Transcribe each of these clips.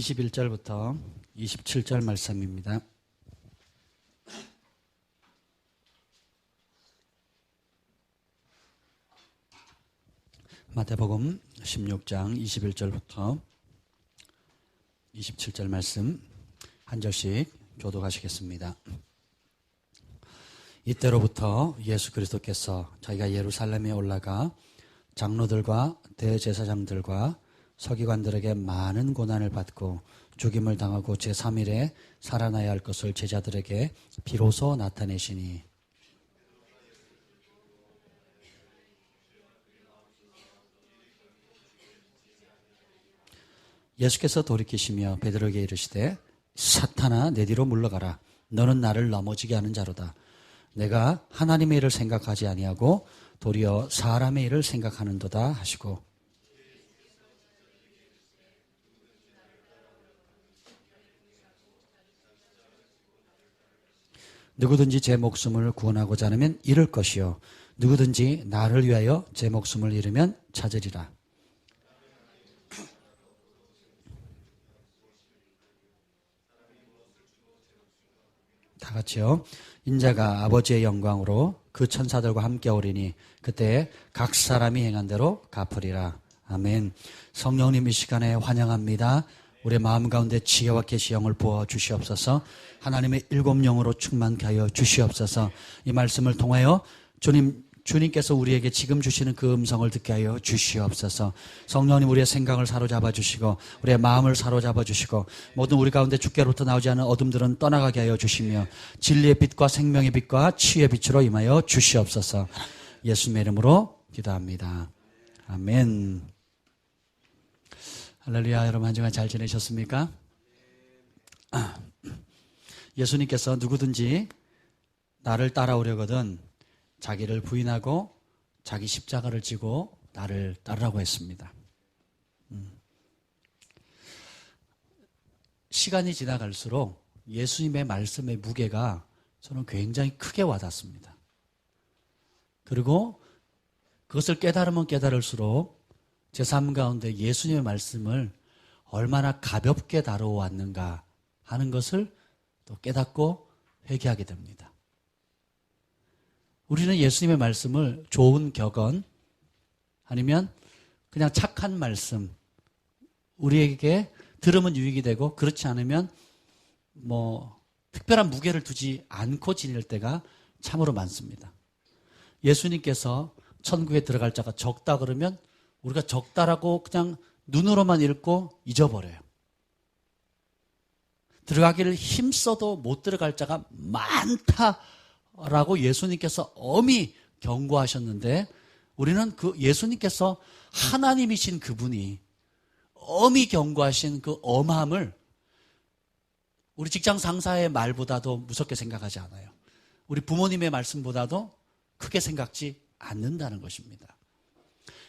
21절부터 27절 말씀입니다. 마태복음 16장 21절부터 27절 말씀 한 절씩 교독하시겠습니다. 이때로부터 예수 그리스도께서 자기가 예루살렘에 올라가 장로들과 대제사장들과 서기관들에게 많은 고난을 받고 죽임을 당하고 제3일에 살아나야 할 것을 제자들에게 비로소 나타내시니 예수께서 돌이키시며 베드로에게 이르시되 사탄아 내 뒤로 물러가라. 너는 나를 넘어지게 하는 자로다. 내가 하나님의 일을 생각하지 아니하고 도리어 사람의 일을 생각하는도다 하시고 누구든지 제 목숨을 구원하고자 하면 잃을 것이요 누구든지 나를 위하여 제 목숨을 잃으면 찾으리라. 다 같이요. 인자가 아버지의 영광으로 그 천사들과 함께 오리니 그때 각 사람이 행한 대로 갚으리라. 아멘. 성령님 이 시간에 환영합니다. 우리의 마음 가운데 지혜와 계시 영을 부어 주시옵소서. 하나님의 일곱 영으로 충만케 하여 주시옵소서. 이 말씀을 통하여 주님께서 우리에게 지금 주시는 그 음성을 듣게 하여 주시옵소서. 성령님 우리의 생각을 사로잡아 주시고 우리의 마음을 사로잡아 주시고 모든 우리 가운데 주께로부터 나오지 않은 어둠들은 떠나가게 하여 주시며 진리의 빛과 생명의 빛과 치유의 빛으로 임하여 주시옵소서. 예수님의 이름으로 기도합니다. 아멘. 할렐루야. 여러분 한 주간 잘 지내셨습니까? 예수님께서 누구든지 나를 따라오려거든 자기를 부인하고 자기 십자가를 지고 나를 따르라고 했습니다. 시간이 지나갈수록 예수님의 말씀의 무게가 저는 굉장히 크게 와닿습니다. 그리고 그것을 깨달으면 깨달을수록 제 삶 가운데 예수님의 말씀을 얼마나 가볍게 다뤄왔는가 하는 것을 또 깨닫고 회개하게 됩니다. 우리는 예수님의 말씀을 좋은 격언 아니면 그냥 착한 말씀 우리에게 들으면 유익이 되고 그렇지 않으면 특별한 무게를 두지 않고 지낼 때가 참으로 많습니다. 예수님께서 천국에 들어갈 자가 적다 그러면 우리가 적다라고 그냥 눈으로만 읽고 잊어버려요. 들어가기를 힘써도 못 들어갈 자가 많다라고 예수님께서 엄히 경고하셨는데 우리는 그 예수님께서 하나님이신 그분이 엄히 경고하신 그 엄함을 우리 직장 상사의 말보다도 무섭게 생각하지 않아요. 우리 부모님의 말씀보다도 크게 생각지 않는다는 것입니다.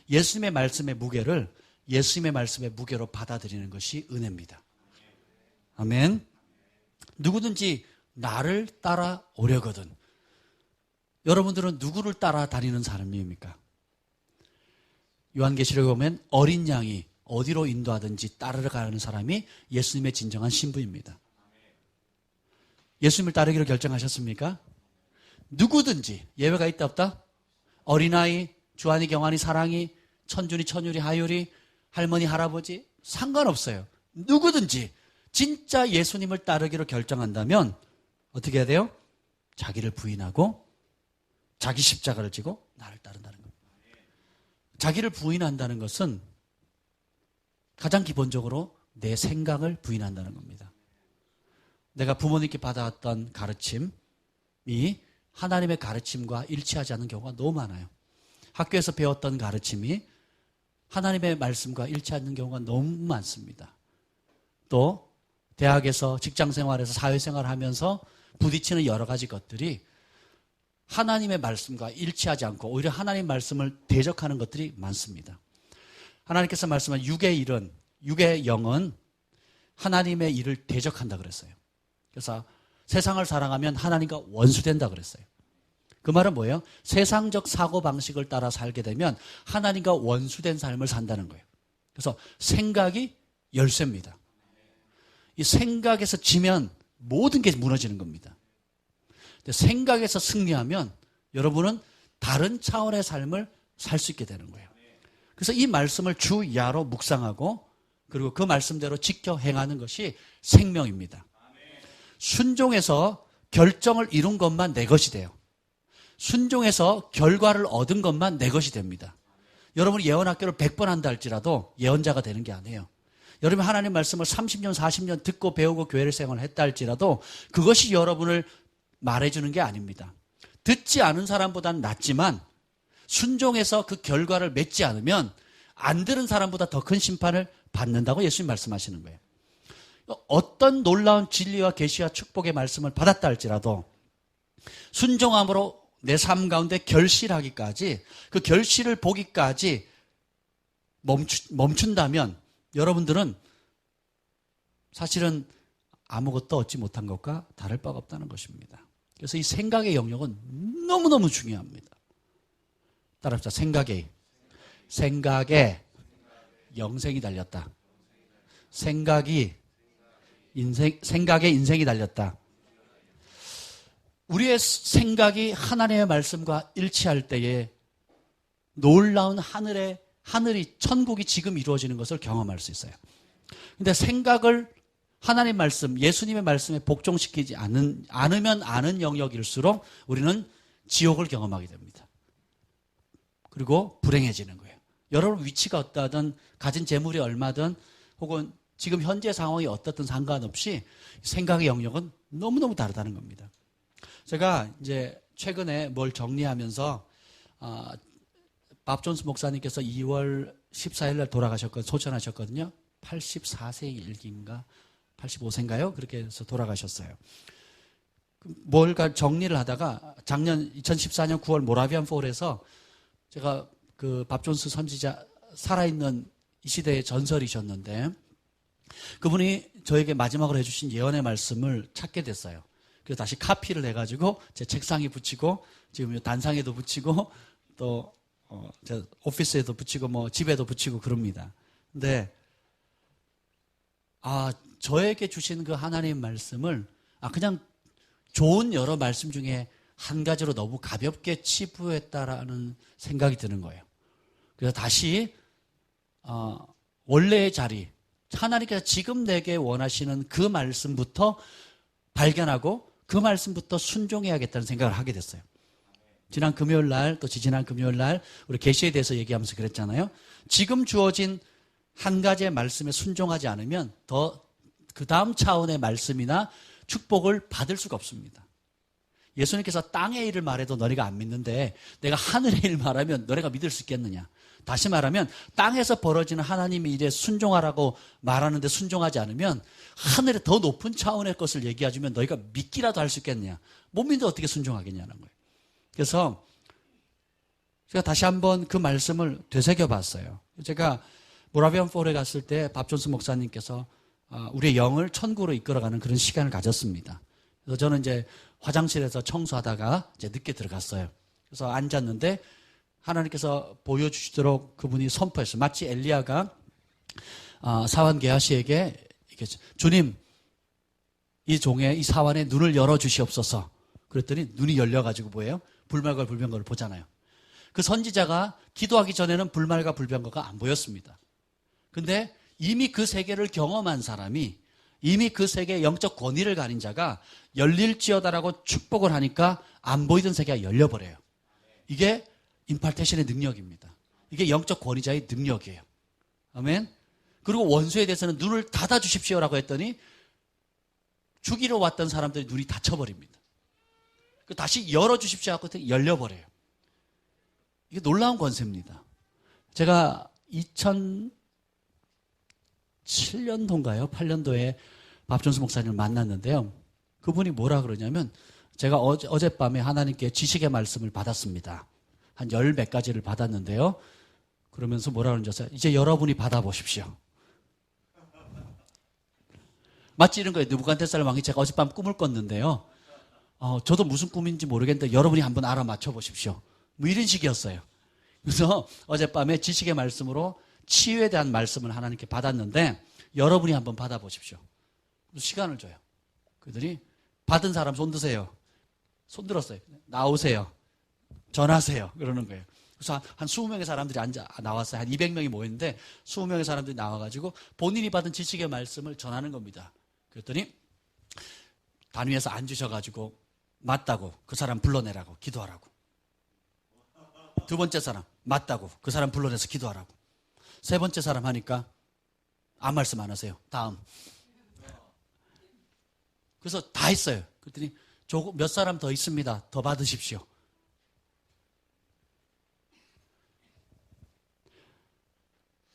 예수님의 말씀의 무게를 예수님의 말씀의 무게로 받아들이는 것이 은혜입니다. 아멘. 누구든지 나를 따라오려거든. 여러분들은 누구를 따라다니는 사람입니까? 요한계시록에 보면 어린 양이 어디로 인도하든지 따르러가는 사람이 예수님의 진정한 신부입니다. 예수님을 따르기로 결정하셨습니까? 누구든지 예외가 있다 없다? 어린아이, 주한이, 경한이, 사랑이, 천준이, 천율이, 하율이, 할머니, 할아버지 상관없어요. 누구든지 진짜 예수님을 따르기로 결정한다면 어떻게 해야 돼요? 자기를 부인하고 자기 십자가를 지고 나를 따른다는 겁니다. 자기를 부인한다는 것은 가장 기본적으로 내 생각을 부인한다는 겁니다. 내가 부모님께 받아왔던 가르침이 하나님의 가르침과 일치하지 않는 경우가 너무 많아요. 학교에서 배웠던 가르침이 하나님의 말씀과 일치하는 경우가 너무 많습니다. 또 대학에서 직장생활에서 사회생활을 하면서 부딪히는 여러 가지 것들이 하나님의 말씀과 일치하지 않고 오히려 하나님의 말씀을 대적하는 것들이 많습니다. 하나님께서 말씀한 육의 일은, 육의 영은 하나님의 일을 대적한다 그랬어요. 그래서 세상을 사랑하면 하나님과 원수된다 그랬어요. 그 말은 뭐예요? 세상적 사고방식을 따라 살게 되면 하나님과 원수된 삶을 산다는 거예요. 그래서 생각이 열쇠입니다. 이 생각에서 지면 모든 게 무너지는 겁니다. 근데 생각에서 승리하면 여러분은 다른 차원의 삶을 살 수 있게 되는 거예요. 그래서 이 말씀을 주 야로 묵상하고 그리고 그 말씀대로 지켜 행하는 것이 생명입니다. 순종해서 결정을 이룬 것만 내 것이 돼요. 순종해서 결과를 얻은 것만 내 것이 됩니다. 여러분이 예언학교를 100번 한다 할지라도 예언자가 되는 게 아니에요. 여러분이 하나님 말씀을 30년, 40년 듣고 배우고 교회를 생활을 했다 할지라도 그것이 여러분을 말해주는 게 아닙니다. 듣지 않은 사람보다는 낫지만 순종해서 그 결과를 맺지 않으면 안 들은 사람보다 더 큰 심판을 받는다고 예수님 말씀하시는 거예요. 어떤 놀라운 진리와 계시와 축복의 말씀을 받았다 할지라도 순종함으로 내 삶 가운데 결실하기까지 그 결실을 보기까지 멈춘다면 여러분들은 사실은 아무것도 얻지 못한 것과 다를 바가 없다는 것입니다. 그래서 이 생각의 영역은 너무너무 중요합니다. 따라합시다. 생각에 영생이 달렸다. 생각에 인생이 달렸다. 우리의 생각이 하나님의 말씀과 일치할 때에 놀라운 하늘이 천국이 지금 이루어지는 것을 경험할 수 있어요. 근데 생각을 하나님 말씀, 예수님의 말씀에 복종시키지 않으면 아는 영역일수록 우리는 지옥을 경험하게 됩니다. 그리고 불행해지는 거예요. 여러분 위치가 어떠하든 가진 재물이 얼마든 혹은 지금 현재 상황이 어떻든 상관없이 생각의 영역은 너무너무 다르다는 겁니다. 제가 이제 최근에 뭘 정리하면서 밥 존스 목사님께서 2월 14일 날 소천하셨거든요. 84세 일기인가 85세인가요? 그렇게 해서 돌아가셨어요. 뭘까 정리를 하다가 작년 2014년 9월 모라비안 폴에서 제가 그 밥 존스 선지자 살아있는 이 시대의 전설이셨는데 그분이 저에게 마지막으로 해주신 예언의 말씀을 찾게 됐어요. 그래서 다시 카피를 해가지고 제 책상에 붙이고 지금 단상에도 붙이고 또 제 오피스에도 붙이고 뭐 집에도 붙이고 그럽니다. 근데 저에게 주신 그 하나님 말씀을 그냥 좋은 여러 말씀 중에 한 가지로 너무 가볍게 치부했다라는 생각이 드는 거예요. 그래서 다시 원래의 자리, 하나님께서 지금 내게 원하시는 그 말씀부터 발견하고 그 말씀부터 순종해야겠다는 생각을 하게 됐어요. 지난 금요일 날 또 지지난 금요일 날 우리 계시에 대해서 얘기하면서 그랬잖아요. 지금 주어진 한 가지의 말씀에 순종하지 않으면 더 그 다음 차원의 말씀이나 축복을 받을 수가 없습니다. 예수님께서 땅의 일을 말해도 너네가 안 믿는데 내가 하늘의 일 말하면 너네가 믿을 수 있겠느냐. 다시 말하면 땅에서 벌어지는 하나님의 일에 순종하라고 말하는데 순종하지 않으면 하늘의 더 높은 차원의 것을 얘기해주면 너희가 믿기라도 할 수 있겠느냐. 못 믿는데 어떻게 순종하겠냐는 거예요. 그래서 제가 다시 한번 그 말씀을 되새겨봤어요. 제가 모라비안 폴에 갔을 때 밥 존스 목사님께서 우리의 영을 천국으로 이끌어가는 그런 시간을 가졌습니다. 그래서 저는 이제 화장실에서 청소하다가 이제 늦게 들어갔어요. 그래서 앉았는데 하나님께서 보여주시도록 그분이 선포했어요. 마치 엘리야가 사환 게하시에게 주님 이 종의 이 사환의 눈을 열어주시옵소서. 그랬더니 눈이 열려가지고 뭐예요? 불말과 불병거를 보잖아요. 그 선지자가 기도하기 전에는 불말과 불병거가 안 보였습니다. 근데 이미 그 세계를 경험한 사람이 이미 그 세계의 영적 권위를 가진 자가 열릴지어다라고 축복을 하니까 안 보이던 세계가 열려버려요. 이게 임팔테이션의 능력입니다. 이게 영적 권위자의 능력이에요. 아멘. 그리고 원수에 대해서는 눈을 닫아주십시오라고 했더니 죽이러 왔던 사람들이 눈이 닫혀버립니다. 다시 열어주십시오 하고 열려버려요. 이게 놀라운 권세입니다. 제가 2007년도인가요? 8년도에 밥 존스 목사님을 만났는데요. 그분이 뭐라 그러냐면 제가 어젯밤에 하나님께 지식의 말씀을 받았습니다. 한 10몇 가지를 받았는데요. 그러면서 뭐라 그러는지 아세요? 이제 여러분이 받아보십시오. 마치 이런 거예요. 느부갓네살 왕이 제가 어젯밤 꿈을 꿨는데요. 저도 무슨 꿈인지 모르겠는데 여러분이 한번 알아맞혀 보십시오. 뭐 이런 식이었어요. 그래서 어젯밤에 지식의 말씀으로 치유에 대한 말씀을 하나님께 받았는데 여러분이 한번 받아보십시오. 시간을 줘요. 그들이 받은 사람 손 드세요. 손 들었어요. 나오세요. 전하세요. 그러는 거예요. 그래서 한 20명의 사람들이 나왔어요. 한 200명이 모였는데 20명의 사람들이 나와가지고 본인이 받은 지식의 말씀을 전하는 겁니다. 그랬더니 단위에서 앉으셔가지고 맞다고 그 사람 불러내라고 기도하라고. 두 번째 사람 맞다고 그 사람 불러내서 기도하라고. 세 번째 사람 하니까 아무 말씀 안 하세요. 다음. 그래서 다 했어요. 그랬더니 몇 사람 더 있습니다. 더 받으십시오.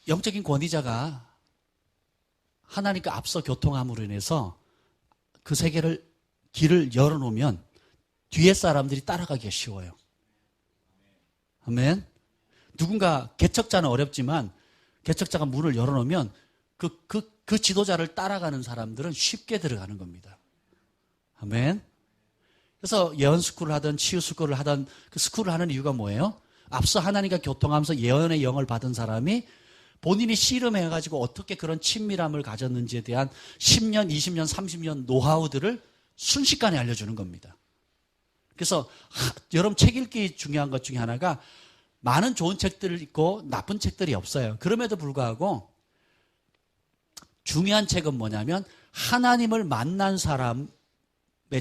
영적인 권위자가 하나님과 앞서 교통함으로 인해서 그 세계를 길을 열어놓으면 뒤에 사람들이 따라가기가 쉬워요. 아멘. 누군가 개척자는 어렵지만 개척자가 문을 열어놓으면 그 지도자를 따라가는 사람들은 쉽게 들어가는 겁니다. 아멘. 그래서 예언 스쿨을 하든 치유 스쿨을 하든 그 스쿨을 하는 이유가 뭐예요? 앞서 하나님과 교통하면서 예언의 영을 받은 사람이 본인이 씨름해가지고 어떻게 그런 친밀함을 가졌는지에 대한 10년, 20년, 30년 노하우들을 순식간에 알려주는 겁니다. 그래서 여러분 책 읽기 중요한 것 중에 하나가 많은 좋은 책들을 읽고 나쁜 책들이 없어요. 그럼에도 불구하고 중요한 책은 뭐냐면 하나님을 만난 사람의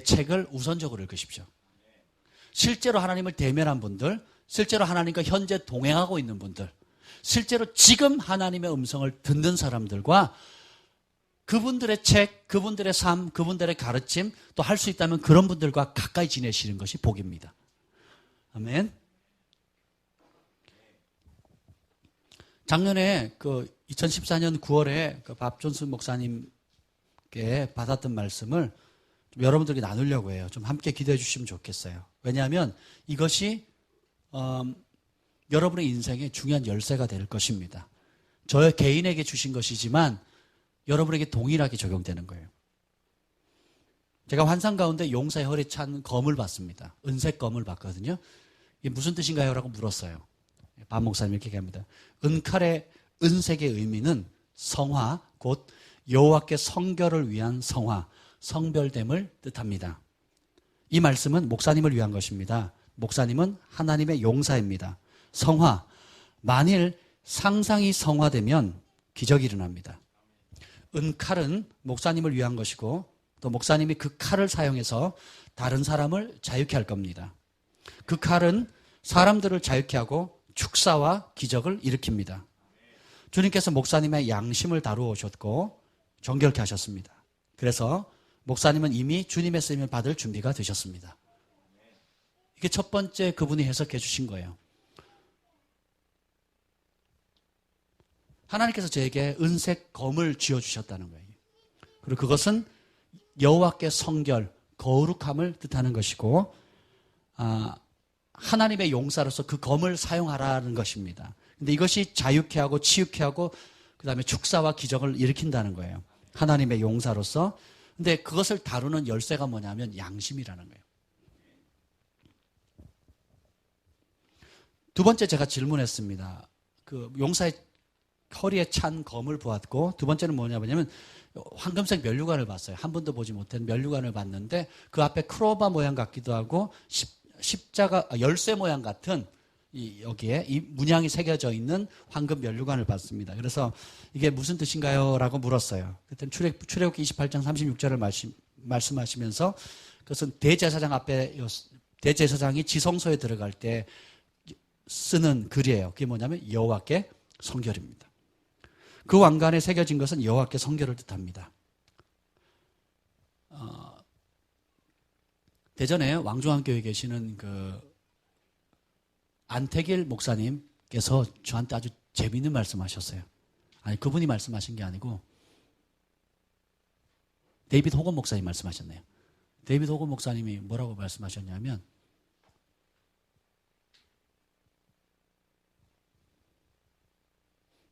책을 우선적으로 읽으십시오. 실제로 하나님을 대면한 분들, 실제로 하나님과 현재 동행하고 있는 분들, 실제로 지금 하나님의 음성을 듣는 사람들과 그분들의 책, 그분들의 삶, 그분들의 가르침, 또 할 수 있다면 그런 분들과 가까이 지내시는 것이 복입니다. 아멘. 작년에 2014년 9월에 밥 존스 목사님께 받았던 말씀을 좀 여러분들에게 나누려고 해요. 좀 함께 기도해 주시면 좋겠어요. 왜냐하면 이것이 여러분의 인생에 중요한 열쇠가 될 것입니다. 저 개인에게 주신 것이지만 여러분에게 동일하게 적용되는 거예요. 제가 환상 가운데 용사의 허리에 찬 검을 봤습니다. 은색 검을 봤거든요. 이게 무슨 뜻인가요? 라고 물었어요. 박 목사님 이렇게 얘기합니다. 은칼의 은색의 의미는 성화, 곧 여호와께 성결을 위한 성화, 성별됨을 뜻합니다. 이 말씀은 목사님을 위한 것입니다. 목사님은 하나님의 용사입니다. 성화, 만일 상상이 성화되면 기적이 일어납니다. 은칼은 목사님을 위한 것이고 또 목사님이 그 칼을 사용해서 다른 사람을 자유케 할 겁니다. 그 칼은 사람들을 자유케 하고 축사와 기적을 일으킵니다. 주님께서 목사님의 양심을 다루어 오셨고 정결케 하셨습니다. 그래서 목사님은 이미 주님의 쓰임을 받을 준비가 되셨습니다. 이게 첫 번째 그분이 해석해 주신 거예요. 하나님께서 저에게 은색 검을 쥐어주셨다는 거예요. 그리고 그것은 여호와께 성결, 거룩함을 뜻하는 것이고 하나님의 용사로서 그 검을 사용하라는 것입니다. 근데 이것이 자유케 하고 치유케 하고 그 다음에 축사와 기적을 일으킨다는 거예요. 하나님의 용사로서. 근데 그것을 다루는 열쇠가 뭐냐면 양심이라는 거예요. 두 번째 제가 질문했습니다. 그 용사의 허리에 찬 검을 보았고 두 번째는 뭐냐면 황금색 면류관을 봤어요. 한 번도 보지 못한 면류관을 봤는데 그 앞에 크로바 모양 같기도 하고 십자가 열쇠 모양 같은 여기에 이 문양이 새겨져 있는 황금 면류관을 봤습니다. 그래서 이게 무슨 뜻인가요? 라고 물었어요. 그때 출애굽기 28장 36절을 말씀하시면서 그것은 대제사장이 지성소에 들어갈 때 쓰는 글이에요. 그게 뭐냐면 여호와께 성결입니다. 그 왕관에 새겨진 것은 여호와께 성결을 뜻합니다. 대전에 왕중암교회에 계시는 안태길 목사님께서 저한테 아주 재미있는 말씀하셨어요. 아니 그분이 말씀하신 게 아니고 데이비드 호건 목사님 말씀하셨네요. 데이비드 호건 목사님이 뭐라고 말씀하셨냐면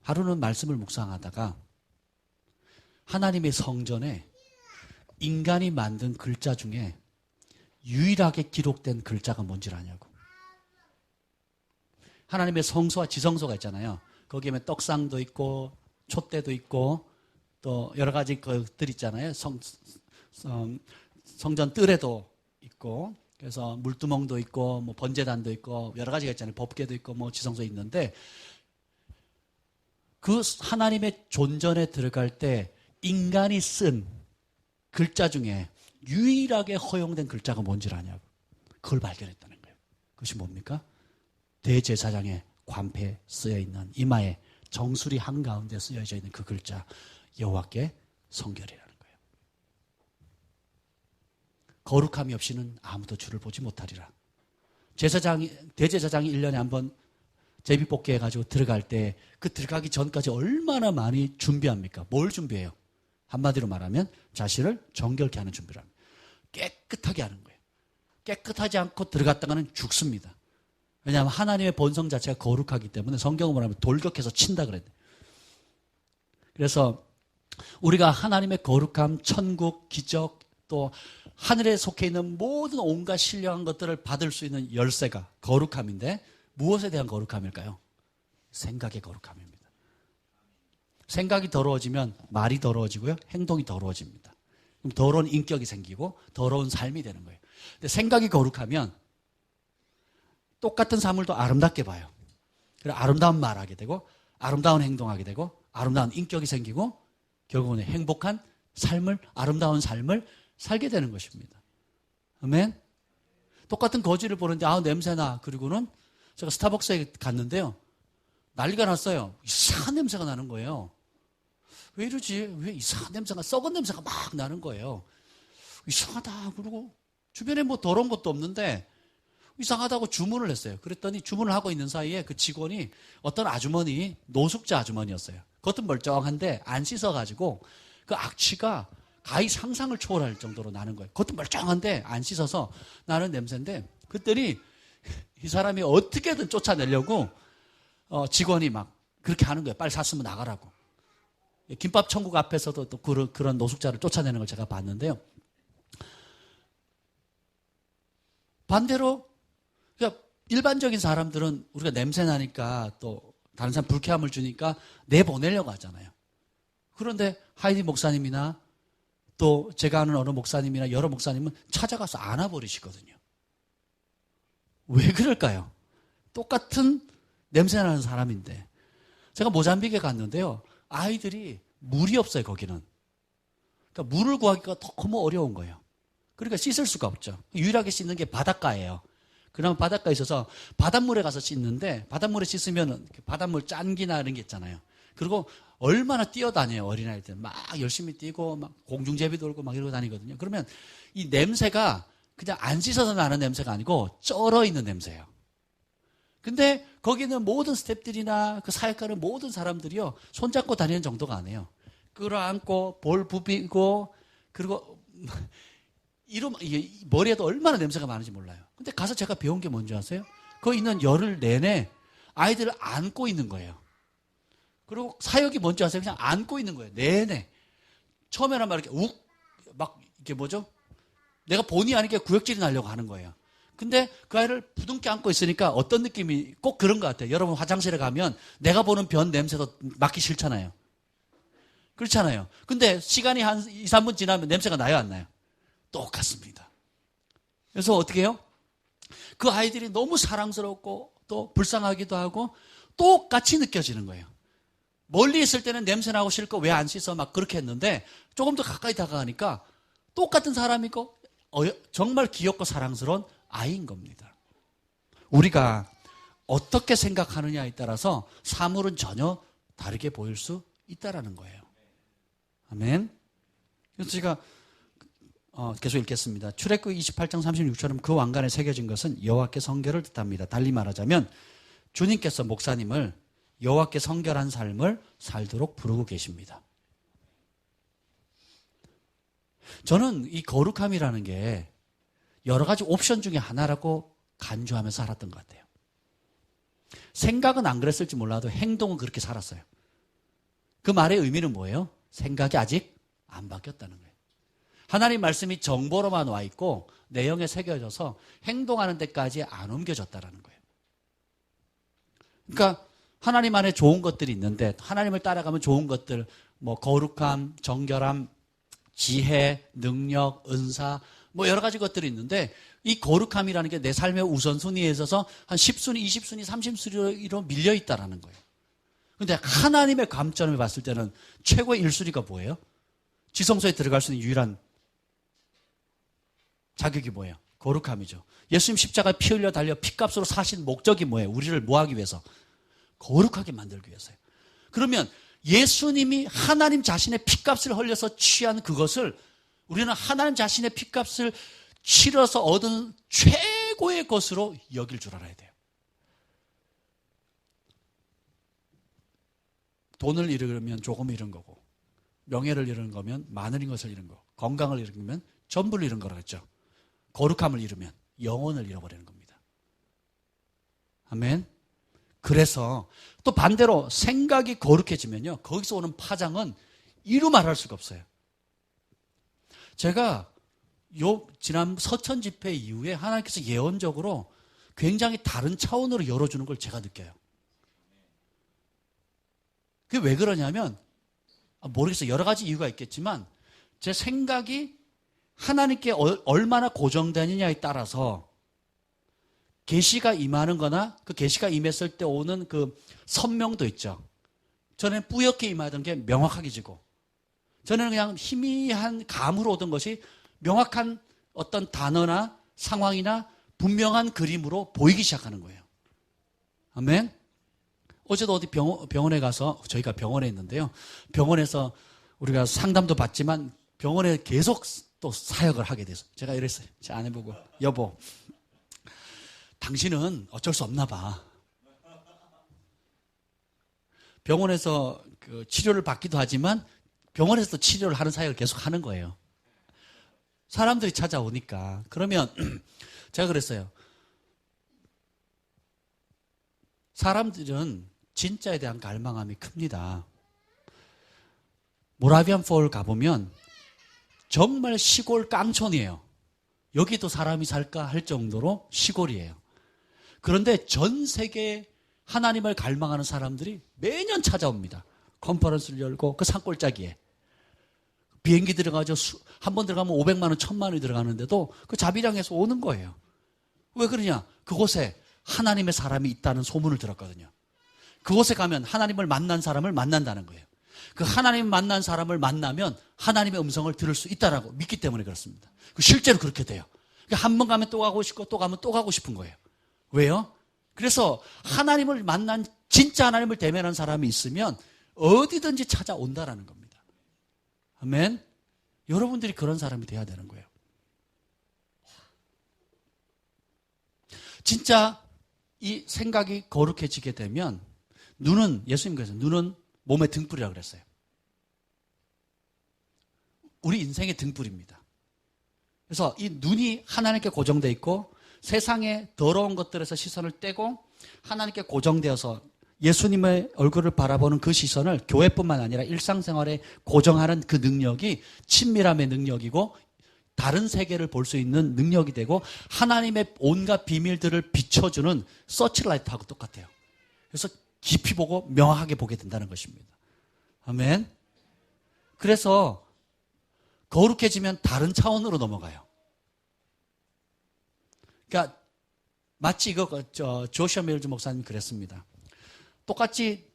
하루는 말씀을 묵상하다가 하나님의 성전에 인간이 만든 글자 중에 유일하게 기록된 글자가 뭔지를 아냐고. 하나님의 성소와 지성소가 있잖아요. 거기에 떡상도 있고 촛대도 있고 또 여러 가지 것들 있잖아요. 성전 뜰에도 있고, 그래서 물두멍도 있고, 뭐 번제단도 있고, 여러 가지가 있잖아요. 법궤도 있고, 뭐 지성소 있는데, 그 하나님의 존전에 들어갈 때 인간이 쓴 글자 중에 유일하게 허용된 글자가 뭔지를 아냐고. 그걸 발견했다는 거예요. 그것이 뭡니까? 대제사장의 관패에 쓰여 있는 이마에 정수리 한가운데 쓰여져 있는 그 글자, 여호와께 성결이라는 거예요. 거룩함이 없이는 아무도 주를 보지 못하리라. 대제사장이 1년에 한 번 제비뽑기 해가지고 들어갈 때 그 들어가기 전까지 얼마나 많이 준비합니까? 뭘 준비해요? 한마디로 말하면 자신을 정결케 하는 준비를 합니다. 깨끗하게 하는 거예요. 깨끗하지 않고 들어갔다가는 죽습니다. 왜냐하면 하나님의 본성 자체가 거룩하기 때문에 성경을 말하면 돌격해서 친다 그랬대요. 그래서 우리가 하나님의 거룩함, 천국, 기적, 또 하늘에 속해 있는 모든 온갖 신령한 것들을 받을 수 있는 열쇠가 거룩함인데 무엇에 대한 거룩함일까요? 생각의 거룩함입니다. 생각이 더러워지면 말이 더러워지고요. 행동이 더러워집니다. 그럼 더러운 인격이 생기고 더러운 삶이 되는 거예요. 근데 생각이 거룩하면 똑같은 사물도 아름답게 봐요. 그래서 아름다운 말하게 되고 아름다운 행동하게 되고 아름다운 인격이 생기고 결국은 행복한 삶을, 아름다운 삶을 살게 되는 것입니다. 아멘? 똑같은 거지를 보는데 냄새나. 그리고는 제가 스타벅스에 갔는데요. 난리가 났어요. 이상한 냄새가 나는 거예요. 왜 이러지? 왜 이상한 냄새가, 썩은 냄새가 막 나는 거예요. 이상하다. 그리고 주변에 뭐 더러운 것도 없는데 이상하다고 주문을 했어요. 그랬더니 주문을 하고 있는 사이에 그 직원이 어떤 아주머니, 노숙자 아주머니였어요. 겉은 멀쩡한데 안 씻어가지고 그 악취가 가히 상상을 초월할 정도로 나는 거예요. 겉은 멀쩡한데 안 씻어서 나는 냄새인데 그랬더니 이 사람이 어떻게든 쫓아내려고 직원이 막 그렇게 하는 거예요. 빨리 샀으면 나가라고. 김밥 천국 앞에서도 또 그런 노숙자를 쫓아내는 걸 제가 봤는데요. 반대로 그러니까 일반적인 사람들은 우리가 냄새 나니까 또 다른 사람 불쾌함을 주니까 내보내려고 하잖아요. 그런데 하이디 목사님이나 또 제가 아는 어느 목사님이나 여러 목사님은 찾아가서 안아버리시거든요. 왜 그럴까요? 똑같은 냄새나는 사람인데. 제가 모잠비크에 갔는데요. 아이들이 물이 없어요, 거기는. 그러니까 물을 구하기가 너무 어려운 거예요. 그러니까 씻을 수가 없죠. 유일하게 씻는 게 바닷가예요. 그러면 바닷가에 있어서 바닷물에 가서 씻는데 바닷물에 씻으면 바닷물 짠기나 이런 게 있잖아요. 그리고 얼마나 뛰어다녀요, 어린아이들. 막 열심히 뛰고 막 공중제비 돌고 막 이러고 다니거든요. 그러면 이 냄새가 그냥 안 씻어서 나는 냄새가 아니고 쩔어 있는 냄새예요. 근데 거기는 모든 스태프들이나 그 사역하는 모든 사람들이요, 손잡고 다니는 정도가 아니에요. 끌어안고 볼 부비고 그리고 이러면 머리에도 얼마나 냄새가 많은지 몰라요. 근데 가서 제가 배운 게 뭔지 아세요? 거기 있는 열흘 내내 아이들을 안고 있는 거예요. 그리고 사역이 뭔지 아세요? 그냥 안고 있는 거예요. 내내. 처음에는 막 이렇게 막 이게 뭐죠? 내가 본의 아니게 구역질이 나려고 하는 거예요. 근데 그 아이를 부둥켜 안고 있으니까 어떤 느낌이 꼭 그런 것 같아요. 여러분 화장실에 가면 내가 보는 변 냄새도 맡기 싫잖아요. 그렇잖아요. 근데 시간이 한 2, 3분 지나면 냄새가 나요, 안 나요? 똑같습니다. 그래서 어떻게 해요? 그 아이들이 너무 사랑스럽고 또 불쌍하기도 하고 똑같이 느껴지는 거예요. 멀리 있을 때는 냄새나고 싫고 왜 안 씻어 막 그렇게 했는데 조금 더 가까이 다가가니까 똑같은 사람이고 정말 귀엽고 사랑스러운 아이인 겁니다. 우리가 어떻게 생각하느냐에 따라서 사물은 전혀 다르게 보일 수 있다라는 거예요. 아멘. 그래서 제가 계속 읽겠습니다. 출애굽기 28장 36절은 그 왕관에 새겨진 것은 여호와께 성결을 뜻합니다. 달리 말하자면 주님께서 목사님을 여호와께 성결한 삶을 살도록 부르고 계십니다. 저는 이 거룩함이라는 게 여러 가지 옵션 중에 하나라고 간주하면서 살았던 것 같아요. 생각은 안 그랬을지 몰라도 행동은 그렇게 살았어요. 그 말의 의미는 뭐예요? 생각이 아직 안 바뀌었다는 거예요. 하나님 말씀이 정보로만 와 있고 내용에 새겨져서 행동하는 데까지 안 옮겨졌다는 거예요. 그러니까 하나님 안에 좋은 것들이 있는데 하나님을 따라가면 좋은 것들 뭐 거룩함, 정결함, 지혜, 능력, 은사, 뭐 여러 가지 것들이 있는데 이 거룩함이라는 게 내 삶의 우선순위에 있어서 한 10순위, 20순위, 30순위로 밀려 있다라는 거예요. 근데 하나님의 관점을 봤을 때는 최고의 1순위가 뭐예요? 지성소에 들어갈 수 있는 유일한 자격이 뭐예요? 거룩함이죠. 예수님 십자가에 피 흘려 달려 피값으로 사신 목적이 뭐예요? 우리를 뭐 하기 위해서? 거룩하게 만들기 위해서요. 그러면 예수님이 하나님 자신의 피값을 흘려서 취한 그것을 우리는 하나님 자신의 피값을 치러서 얻은 최고의 것으로 여길 줄 알아야 돼요. 돈을 잃으면 조금 잃은 거고, 명예를 잃은 거면 많은 것을 잃은 거고, 건강을 잃으면 전부를 잃은 거라고 했죠. 거룩함을 잃으면 영혼을 잃어버리는 겁니다. 아멘. 그래서 또 반대로 생각이 거룩해지면요, 거기서 오는 파장은 이루 말할 수가 없어요. 제가 지난 서천 집회 이후에 하나님께서 예언적으로 굉장히 다른 차원으로 열어주는 걸 제가 느껴요. 그게 왜 그러냐면, 모르겠어요. 여러 가지 이유가 있겠지만, 제 생각이 하나님께 얼마나 고정되느냐에 따라서 계시가 임하는 거나 그 계시가 임했을 때 오는 그 선명도 있죠. 전에는 뿌옇게 임하던 게 명확하게 지고, 전에는 그냥 희미한 감으로 오던 것이 명확한 어떤 단어나 상황이나 분명한 그림으로 보이기 시작하는 거예요. 아멘. 어제도 어디 병원에 가서, 저희가 병원에 있는데요, 병원에서 우리가 상담도 받지만 병원에 계속 또 사역을 하게 돼서 제가 이랬어요. 제 아내 보고, 여보, 당신은 어쩔 수 없나 봐. 병원에서 그 치료를 받기도 하지만 병원에서도 치료를 하는 사역을 계속 하는 거예요. 사람들이 찾아오니까. 그러면 제가 그랬어요. 사람들은 진짜에 대한 갈망함이 큽니다. 모라비안 폴 가보면 정말 시골 깡촌이에요. 여기도 사람이 살까 할 정도로 시골이에요. 그런데 전 세계 하나님을 갈망하는 사람들이 매년 찾아옵니다. 컨퍼런스를 열고 그 산골짜기에 비행기 들어가죠. 한 번 들어가면 500만 원, 1000만 원이 들어가는데도 그 자비량에서 오는 거예요. 왜 그러냐? 그곳에 하나님의 사람이 있다는 소문을 들었거든요. 그곳에 가면 하나님을 만난 사람을 만난다는 거예요. 그 하나님 만난 사람을 만나면 하나님의 음성을 들을 수 있다라고 믿기 때문에 그렇습니다. 실제로 그렇게 돼요. 한 번 가면 또 가고 싶고 또 가면 또 가고 싶은 거예요. 왜요? 그래서 하나님을 만난, 진짜 하나님을 대면한 사람이 있으면 어디든지 찾아온다라는 겁니다. 아멘. 여러분들이 그런 사람이 돼야 되는 거예요. 진짜 이 생각이 거룩해지게 되면 눈은, 예수님께서 눈은 몸의 등불이라고 그랬어요. 우리 인생의 등불입니다. 그래서 이 눈이 하나님께 고정되어 있고 세상의 더러운 것들에서 시선을 떼고 하나님께 고정되어서 예수님의 얼굴을 바라보는 그 시선을 교회뿐만 아니라 일상생활에 고정하는 그 능력이 친밀함의 능력이고 다른 세계를 볼 수 있는 능력이 되고 하나님의 온갖 비밀들을 비춰주는 서치라이트하고 똑같아요. 그래서 깊이 보고 명확하게 보게 된다는 것입니다. 아멘. 그래서 거룩해지면 다른 차원으로 넘어가요. 그러니까 마치 이거 조시아 밀즈 목사님 그랬습니다. 똑같이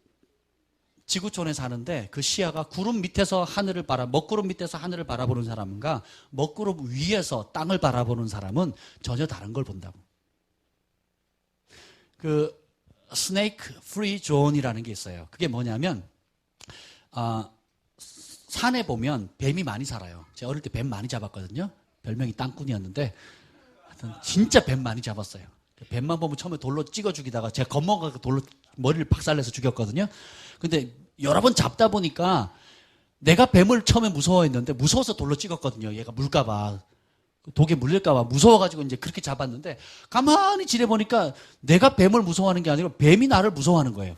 지구촌에 사는데 그 시야가 구름 밑에서 하늘을 먹구름 밑에서 하늘을 바라보는 사람과 먹구름 위에서 땅을 바라보는 사람은 전혀 다른 걸 본다고. 그 스네이크 프리 존이라는 게 있어요. 그게 뭐냐면 산에 보면 뱀이 많이 살아요. 제가 어릴 때 뱀 많이 잡았거든요. 별명이 땅꾼이었는데 하여튼 진짜 뱀 많이 잡았어요. 뱀만 보면 처음에 돌로 찍어 죽이다가 제가 겁먹어서 돌로 머리를 박살내서 죽였거든요. 근데 여러 번 잡다 보니까 내가 뱀을 처음에 무서워했는데 무서워서 돌로 찍었거든요. 얘가 물까봐, 독에 물릴까봐 무서워가지고 이제 그렇게 잡았는데 가만히 지내보니까 내가 뱀을 무서워하는 게 아니라 뱀이 나를 무서워하는 거예요.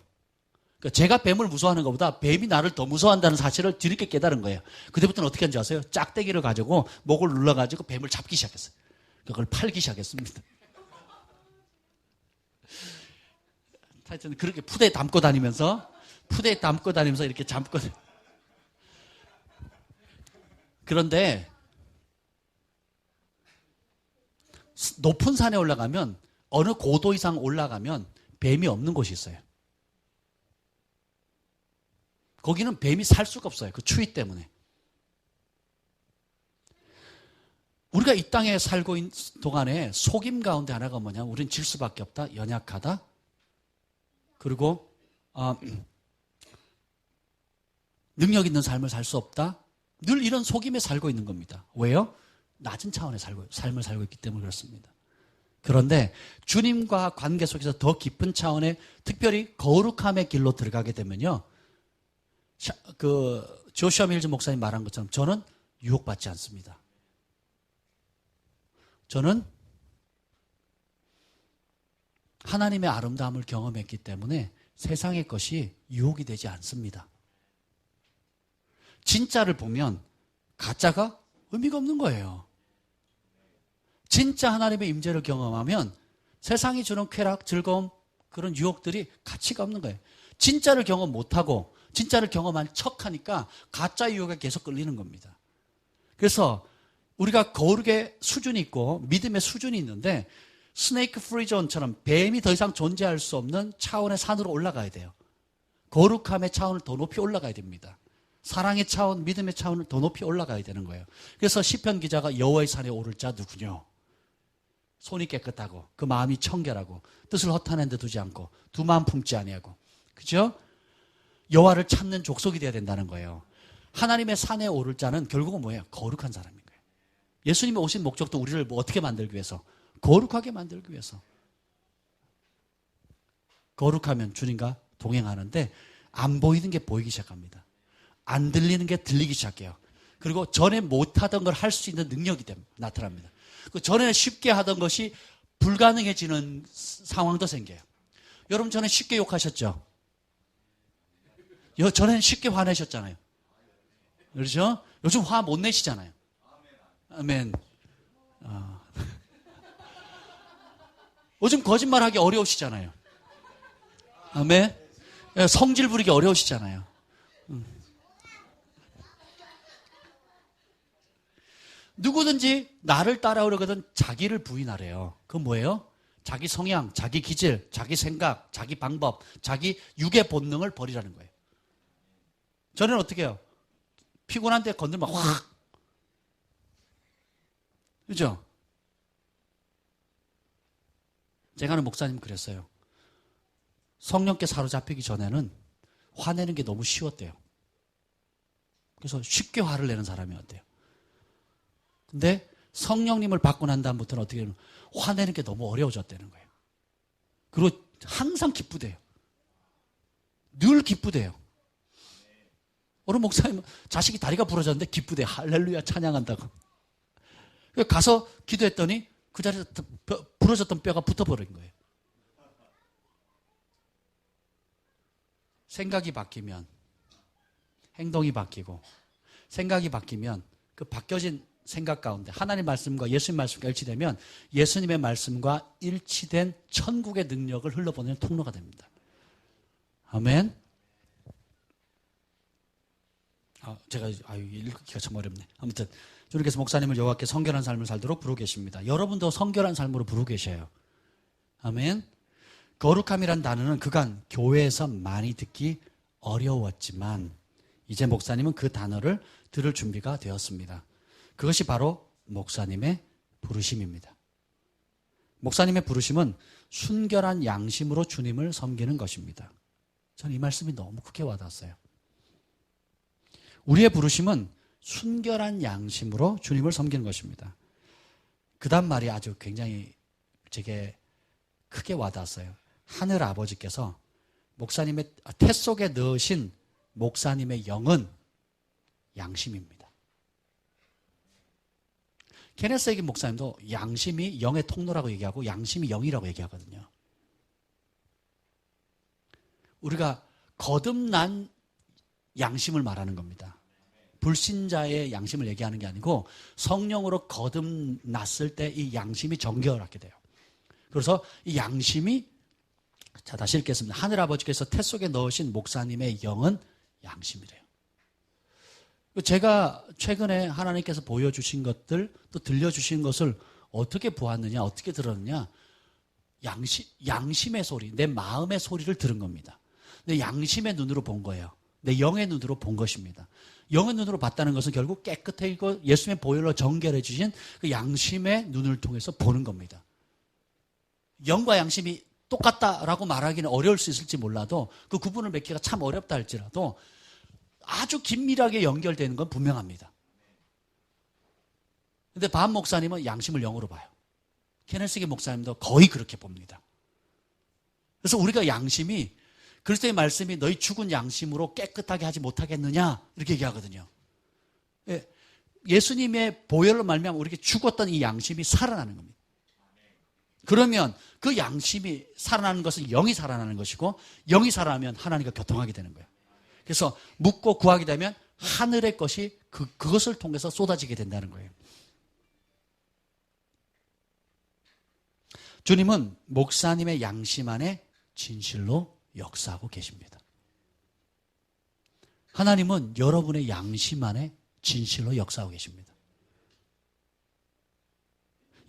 그러니까 제가 뱀을 무서워하는 것보다 뱀이 나를 더 무서워한다는 사실을 뒤늦게 깨달은 거예요. 그때부터는 어떻게 하는지 아세요? 짝대기를 가지고 목을 눌러가지고 뱀을 잡기 시작했어요. 그걸 팔기 시작했습니다. 하여튼 그렇게 푸대에 담고 다니면서 이렇게 잡고 그런데 높은 산에 올라가면 어느 고도 이상 올라가면 뱀이 없는 곳이 있어요. 거기는 뱀이 살 수가 없어요. 그 추위 때문에. 우리가 이 땅에 살고 있는 동안에 속임 가운데 하나가 뭐냐면 우린 질 수밖에 없다. 연약하다. 그리고 능력 있는 삶을 살 수 없다. 늘 이런 속임에 살고 있는 겁니다. 왜요? 낮은 차원의 삶을 살고 있기 때문에 그렇습니다. 그런데 주님과 관계 속에서 더 깊은 차원의 특별히 거룩함의 길로 들어가게 되면요. 조슈아 밀즈 목사님 말한 것처럼 저는 유혹받지 않습니다. 저는 하나님의 아름다움을 경험했기 때문에 세상의 것이 유혹이 되지 않습니다. 진짜를 보면 가짜가 의미가 없는 거예요. 진짜 하나님의 임재를 경험하면 세상이 주는 쾌락, 즐거움, 그런 유혹들이 가치가 없는 거예요. 진짜를 경험 못하고 진짜를 경험한 척하니까 가짜 유혹에 계속 끌리는 겁니다. 그래서 우리가 거룩의 수준이 있고 믿음의 수준이 있는데 스네이크 프리존처럼 뱀이 더 이상 존재할 수 없는 차원의 산으로 올라가야 돼요. 거룩함의 차원을 더 높이 올라가야 됩니다. 사랑의 차원, 믿음의 차원을 더 높이 올라가야 되는 거예요. 그래서 시편 기자가 여호와의 산에 오를 자 누구뇨? 손이 깨끗하고 그 마음이 청결하고 뜻을 허탄한 데 두지 않고 두 마음 품지 아니하고, 그죠? 여호와를 찾는 족속이 되어야 된다는 거예요. 하나님의 산에 오를 자는 결국은 뭐예요? 거룩한 사람인 거예요. 예수님이 오신 목적도 우리를 어떻게 만들기 위해서? 거룩하게 만들기 위해서. 거룩하면 주님과 동행하는데 안 보이는 게 보이기 시작합니다. 안 들리는 게 들리기 시작해요. 그리고 전에 못하던 걸 할 수 있는 능력이 나타납니다. 그 전에 쉽게 하던 것이 불가능해지는 상황도 생겨요. 여러분 전에 쉽게 욕하셨죠? 전에는 쉽게 화내셨잖아요. 그렇죠? 요즘 화 못 내시잖아요. 아멘. 요즘 거짓말하기 어려우시잖아요. 아멘. 성질 부리기 어려우시잖아요. 누구든지 나를 따라오려거든 자기를 부인하래요. 그건 뭐예요? 자기 성향, 자기 기질, 자기 생각, 자기 방법, 자기 육의 본능을 버리라는 거예요. 저는 어떻게 해요? 피곤한데 건들면 확. 그죠? 제가 아는 목사님 그랬어요. 성령께 사로잡히기 전에는 화내는 게 너무 쉬웠대요. 그래서 쉽게 화를 내는 사람이었대요. 근데 성령님을 받고 난 다음부터는 어떻게 되면 화내는 게 너무 어려워졌다는 거예요. 그리고 항상 기쁘대요. 늘 기쁘대요. 어느 목사님은 자식이 다리가 부러졌는데 기쁘대. 할렐루야 찬양한다고. 가서 기도했더니 그 자리에서 부러졌던 뼈가 붙어버린 거예요. 생각이 바뀌면 행동이 바뀌고, 생각이 바뀌면 그 바뀌어진 생각 가운데 하나님 말씀과 예수님 말씀과 일치되면 예수님의 말씀과 일치된 천국의 능력을 흘러보내는 통로가 됩니다. 아멘. 제가 읽기가 참 어렵네. 아무튼 주님께서 목사님을 여호와께 성결한 삶을 살도록 부르고 계십니다. 여러분도 성결한 삶으로 부르고 계셔요. 아멘. 거룩함이란 단어는 그간 교회에서 많이 듣기 어려웠지만 이제 목사님은 그 단어를 들을 준비가 되었습니다. 그것이 바로 목사님의 부르심입니다. 목사님의 부르심은 순결한 양심으로 주님을 섬기는 것입니다. 저는 이 말씀이 너무 크게 와닿았어요. 우리의 부르심은 순결한 양심으로 주님을 섬기는 것입니다. 그 다음 말이 아주 굉장히 제게 크게 와닿았어요. 하늘 아버지께서 목사님의 태 속에 넣으신 목사님의 영은 양심입니다. 케네스 에긴 목사님도 양심이 영의 통로라고 얘기하고 양심이 영이라고 얘기하거든요. 우리가 거듭난 양심을 말하는 겁니다. 불신자의 양심을 얘기하는 게 아니고 성령으로 거듭났을 때 이 양심이 정결하게 돼요. 그래서 이 양심이, 자 다시 읽겠습니다. 하늘아버지께서 태 속에 넣으신 목사님의 영은 양심이래요. 제가 최근에 하나님께서 보여주신 것들, 또 들려주신 것을 어떻게 보았느냐, 어떻게 들었느냐, 양심의 소리, 내 마음의 소리를 들은 겁니다. 내 양심의 눈으로 본 거예요. 내 영의 눈으로 본 것입니다. 영의 눈으로 봤다는 것은 결국 깨끗해지고 예수님의 보혈로 정결해 주신 그 양심의 눈을 통해서 보는 겁니다. 영과 양심이 똑같다라고 말하기는 어려울 수 있을지 몰라도 그 구분을 맺기가 참 어렵다 할지라도 아주 긴밀하게 연결되는 건 분명합니다. 근데 반 목사님은 양심을 영으로 봐요. 케네스기 목사님도 거의 그렇게 봅니다. 그래서 우리가 양심이 그리스도의 말씀이 너희 죽은 양심으로 깨끗하게 하지 못하겠느냐 이렇게 얘기하거든요. 예수님의 보혈로 말미암아 우리에게 죽었던 이 양심이 살아나는 겁니다. 그러면 그 양심이 살아나는 것은 영이 살아나는 것이고 영이 살아나면 하나님과 교통하게 되는 거예요. 그래서 묻고 구하게 되면 하늘의 것이 그것을 통해서 쏟아지게 된다는 거예요. 주님은 목사님의 양심 안에 진실로 역사하고 계십니다. 하나님은 여러분의 양심 안에 진실로 역사하고 계십니다.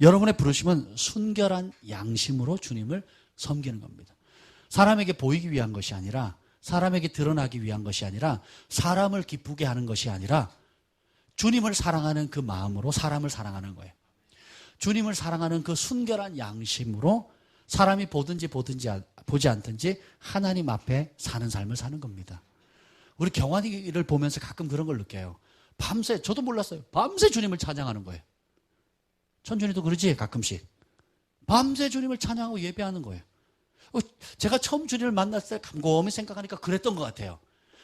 여러분의 부르심은 순결한 양심으로 주님을 섬기는 겁니다. 사람에게 보이기 위한 것이 아니라, 사람에게 드러나기 위한 것이 아니라, 사람을 기쁘게 하는 것이 아니라 주님을 사랑하는 그 마음으로 사람을 사랑하는 거예요. 주님을 사랑하는 그 순결한 양심으로 사람이 보든지 보지 않든지 하나님 앞에 사는 삶을 사는 겁니다. 우리 경환이를 보면서 가끔 그런 걸 느껴요. 밤새, 저도 몰랐어요. 밤새 주님을 찬양하는 거예요. 천준이도 그러지 가끔씩. 밤새 주님을 찬양하고 예배하는 거예요. 제가 처음 주님을 만났을 때 곰곰이 생각하니까 그랬던 것 같아요.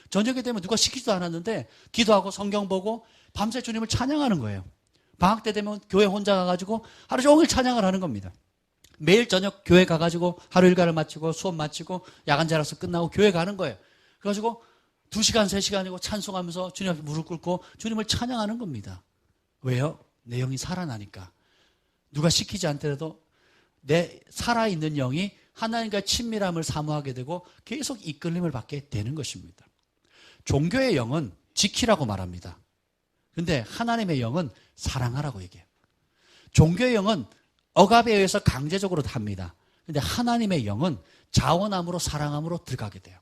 저녁에 되면 누가 시키지도 않았는데 기도하고 성경 보고 밤새 주님을 찬양하는 거예요. 방학 때 되면 교회 혼자 가가지고 하루 종일 찬양을 하는 겁니다. 매일 저녁 교회 가가지고 하루 일과를 마치고 수업 마치고 야간 자락수 끝나고 교회 가는 거예요. 그래가지고 2시간, 3시간이고 찬송하면서 주님 앞에 무릎 꿇고 주님을 찬양하는 겁니다. 왜요? 내 영이 살아나니까. 누가 시키지 않더라도 내 살아있는 영이 하나님과 친밀함을 사모하게 되고 계속 이끌림을 받게 되는 것입니다. 종교의 영은 지키라고 말합니다. 그런데 하나님의 영은 사랑하라고 얘기해요. 종교의 영은 억압에 의해서 강제적으로 합니다. 그런데 하나님의 영은 자원함으로 사랑함으로 들어가게 돼요.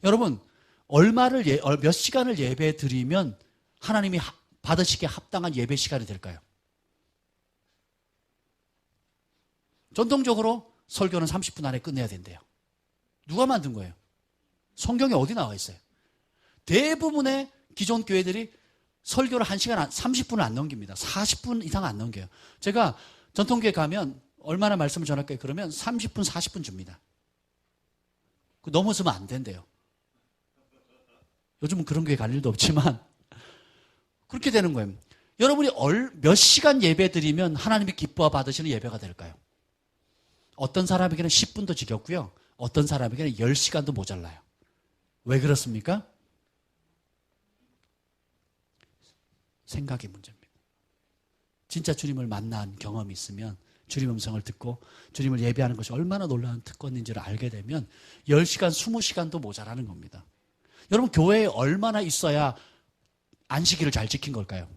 여러분, 몇 시간을 예배 드리면 하나님이 받으시기에 합당한 예배 시간이 될까요? 전통적으로 설교는 30분 안에 끝내야 된대요. 누가 만든 거예요? 성경에 어디 나와 있어요? 대부분의 기존 교회들이 설교를 1시간, 30분을 안 넘깁니다. 40분 이상 안 넘겨요. 제가 전통교회 가면 얼마나 말씀을 전할까요? 그러면 30분, 40분 줍니다. 넘어서면 안 된대요. 요즘은 그런 교회 갈 일도 없지만 그렇게 되는 거예요. 여러분이 몇 시간 예배 드리면 하나님이 기뻐 받으시는 예배가 될까요? 어떤 사람에게는 10분도 지겹고요. 어떤 사람에게는 10시간도 모자라요. 왜 그렇습니까? 생각의 문제입니다. 진짜 주님을 만난 경험이 있으면 주님 음성을 듣고 주님을 예배하는 것이 얼마나 놀라운 특권인지를 알게 되면 10시간, 20시간도 모자라는 겁니다. 여러분, 교회에 얼마나 있어야 안식일을 잘 지킨 걸까요?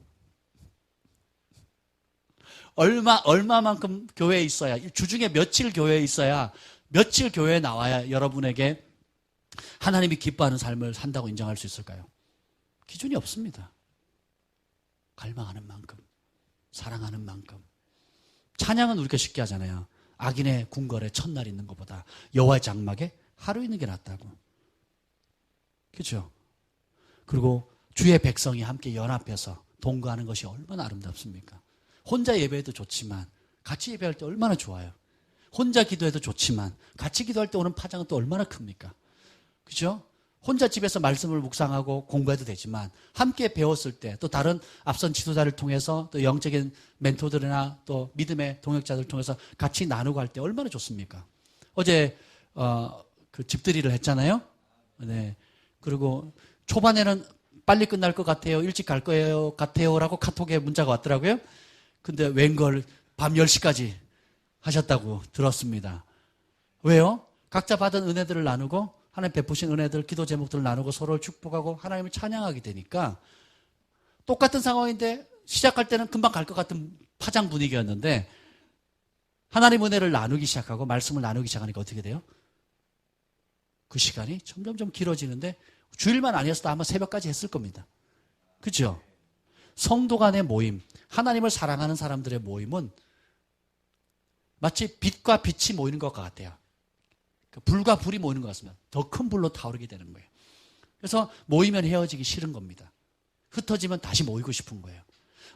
얼마만큼 교회에 있어야, 주중에 며칠 교회에 있어야, 며칠 교회에 나와야 여러분에게 하나님이 기뻐하는 삶을 산다고 인정할 수 있을까요? 기준이 없습니다. 갈망하는 만큼, 사랑하는 만큼. 찬양은 우리가 쉽게 하잖아요. 악인의 궁궐에 첫날 있는 것보다 여호와의 장막에 하루 있는 게 낫다고. 그렇죠? 그리고 주의 백성이 함께 연합해서 동거하는 것이 얼마나 아름답습니까? 혼자 예배해도 좋지만 같이 예배할 때 얼마나 좋아요. 혼자 기도해도 좋지만 같이 기도할 때 오는 파장은 또 얼마나 큽니까? 그렇죠? 혼자 집에서 말씀을 묵상하고 공부해도 되지만 함께 배웠을 때 또 다른 앞선 지도자를 통해서 또 영적인 멘토들이나 또 믿음의 동역자들을 통해서 같이 나누고 할 때 얼마나 좋습니까? 어제 그 집들이를 했잖아요. 네. 그리고 초반에는 빨리 끝날 것 같아요. 일찍 갈 거예요. 같아요라고 카톡에 문자가 왔더라고요. 근데 웬걸 밤 10시까지 하셨다고 들었습니다. 왜요? 각자 받은 은혜들을 나누고 하나님 베푸신 은혜들, 기도 제목들을 나누고 서로를 축복하고 하나님을 찬양하게 되니까 똑같은 상황인데 시작할 때는 금방 갈 것 같은 파장 분위기였는데 하나님 은혜를 나누기 시작하고 말씀을 나누기 시작하니까 어떻게 돼요? 그 시간이 점점 길어지는데 주일만 아니었어도 아마 새벽까지 했을 겁니다. 그렇죠? 성도 간의 모임, 하나님을 사랑하는 사람들의 모임은 마치 빛과 빛이 모이는 것 같아요. 불과 불이 모이는 것 같습니다. 더 큰 불로 타오르게 되는 거예요. 그래서 모이면 헤어지기 싫은 겁니다. 흩어지면 다시 모이고 싶은 거예요.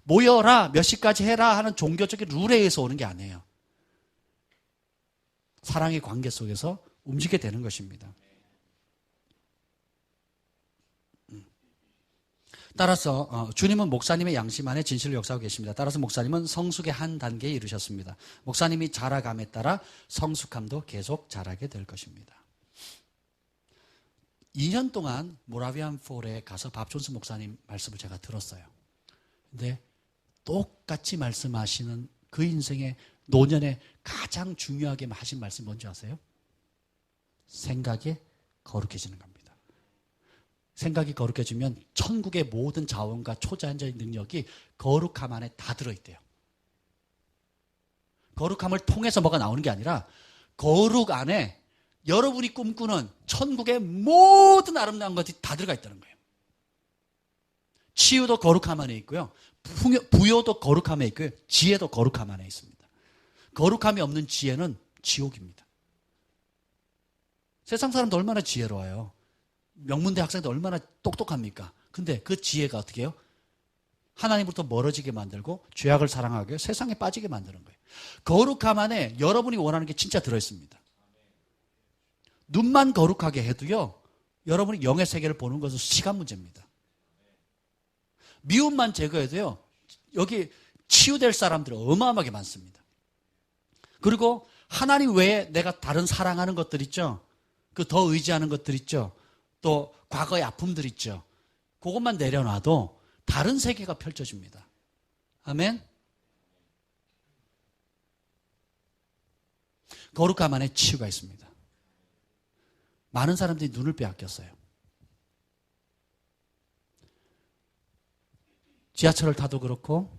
모여라, 몇 시까지 해라 하는 종교적인 룰에 의해서 오는 게 아니에요. 사랑의 관계 속에서 움직이게 되는 것입니다. 따라서 주님은 목사님의 양심 안에 진실을 역사하고 계십니다. 따라서 목사님은 성숙의 한 단계에 이르셨습니다. 목사님이 자라감에 따라 성숙함도 계속 자라게 될 것입니다. 2년 동안 모라비안 폴에 가서 밥 존스 목사님 말씀을 제가 들었어요. 근데 똑같이 말씀하시는 그 인생의 노년에 가장 중요하게 하신 말씀이 뭔지 아세요? 생각이 거룩해지는 겁니다. 생각이 거룩해지면 천국의 모든 자원과 초자연적인 능력이 거룩함 안에 다 들어있대요. 거룩함을 통해서 뭐가 나오는 게 아니라 거룩 안에 여러분이 꿈꾸는 천국의 모든 아름다운 것이 다 들어가 있다는 거예요. 치유도 거룩함 안에 있고요. 부요도 거룩함에 있고요. 지혜도 거룩함 안에 있습니다. 거룩함이 없는 지혜는 지옥입니다. 세상 사람도 얼마나 지혜로워요. 명문대 학생도 얼마나 똑똑합니까? 근데 그 지혜가 어떻게 해요? 하나님부터 멀어지게 만들고 죄악을 사랑하게 세상에 빠지게 만드는 거예요. 거룩함 안에 여러분이 원하는 게 진짜 들어있습니다. 눈만 거룩하게 해도요, 여러분이 영의 세계를 보는 것은 시간 문제입니다. 미움만 제거해도요, 여기 치유될 사람들은 어마어마하게 많습니다. 그리고 하나님 외에 내가 다른 사랑하는 것들 있죠? 그 더 의지하는 것들 있죠? 또 과거의 아픔들 있죠? 그것만 내려놔도 다른 세계가 펼쳐집니다. 아멘? 거룩함 안에 치유가 있습니다. 많은 사람들이 눈을 빼앗겼어요. 지하철을 타도 그렇고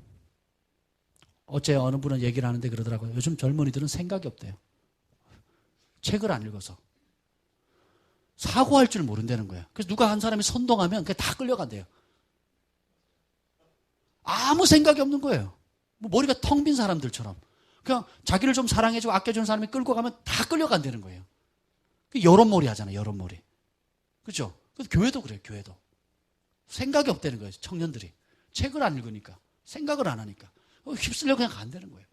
어제 어느 분은 얘기를 하는데 그러더라고요. 요즘 젊은이들은 생각이 없대요. 책을 안 읽어서. 사고할 줄 모른다는 거예요. 그래서 누가 한 사람이 선동하면 그게 다 끌려간대요. 아무 생각이 없는 거예요. 뭐 머리가 텅 빈 사람들처럼. 그냥 자기를 좀 사랑해주고 아껴주는 사람이 끌고 가면 다 끌려간다는 거예요. 여론몰이 하잖아요. 여론몰이. 그렇죠? 그래서 교회도 그래요. 교회도. 생각이 없다는 거예요. 청년들이. 책을 안 읽으니까. 생각을 안 하니까. 휩쓸려 그냥 간다는 거예요.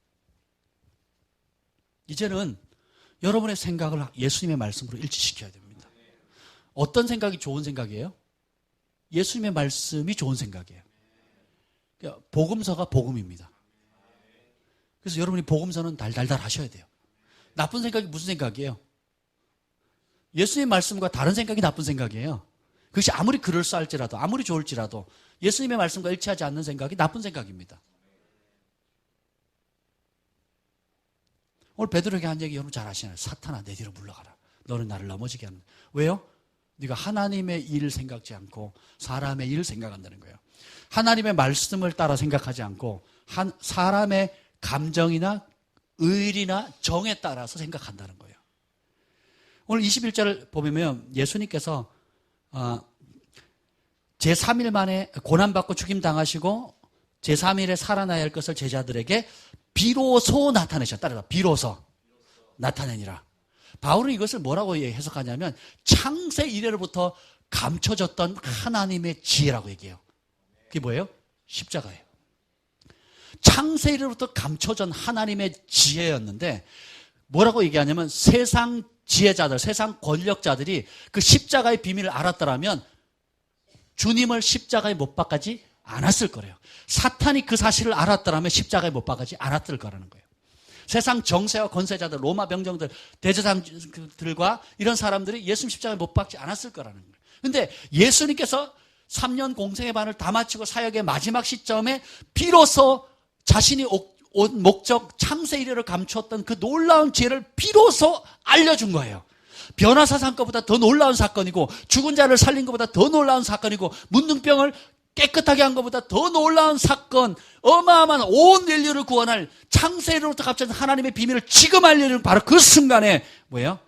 이제는 여러분의 생각을 예수님의 말씀으로 일치시켜야 됩니다. 어떤 생각이 좋은 생각이에요? 예수님의 말씀이 좋은 생각이에요. 그러니까 복음서가 복음입니다. 그래서 여러분이 복음서는 달달달 하셔야 돼요. 나쁜 생각이 무슨 생각이에요? 예수님의 말씀과 다른 생각이 나쁜 생각이에요. 그것이 아무리 그럴싸할지라도 아무리 좋을지라도 예수님의 말씀과 일치하지 않는 생각이 나쁜 생각입니다. 오늘 베드로에게 한 얘기 여러분 잘 아시나요? 사탄아 내 뒤로 물러가라. 너는 나를 넘어지게 하는. 왜요? 네가 하나님의 일을 생각지 않고 사람의 일을 생각한다는 거예요. 하나님의 말씀을 따라 생각하지 않고 사람의 감정이나 의리나 정에 따라서 생각한다는 거예요. 오늘 21절을 보면 예수님께서 제3일 만에 고난받고 죽임당하시고 제3일에 살아나야 할 것을 제자들에게 비로소 나타내셨다. 따라서 비로소 나타내니라. 바울은 이것을 뭐라고 해석하냐면 창세 이래로부터 감춰졌던 하나님의 지혜라고 얘기해요. 그게 뭐예요? 십자가예요. 창세 이래로부터 감춰진 하나님의 지혜였는데 뭐라고 얘기하냐면 세상 지혜자들, 세상 권력자들이 그 십자가의 비밀을 알았더라면 주님을 십자가에 못 박아지 않았을 거래요. 사탄이 그 사실을 알았더라면 십자가에 못 박아지 않았을 거라는 거예요. 세상 정세와 권세자들, 로마 병정들, 대제사장들과 이런 사람들이 예수님 십자가에 못 박지 않았을 거라는 거예요. 근데 예수님께서 3년 공생의 반을 다 마치고 사역의 마지막 시점에 비로소 자신이 온 목적 창세 이래를 감추었던 그 놀라운 지혜를 비로소 알려준 거예요. 변화사 사건보다 더 놀라운 사건이고 죽은 자를 살린 것보다 더 놀라운 사건이고 문둥병을 깨끗하게 한 것보다 더 놀라운 사건, 어마어마한 온 인류를 구원할 창세로부터 갑자기 하나님의 비밀을 지금 알려주는 바로 그 순간에 뭐예요?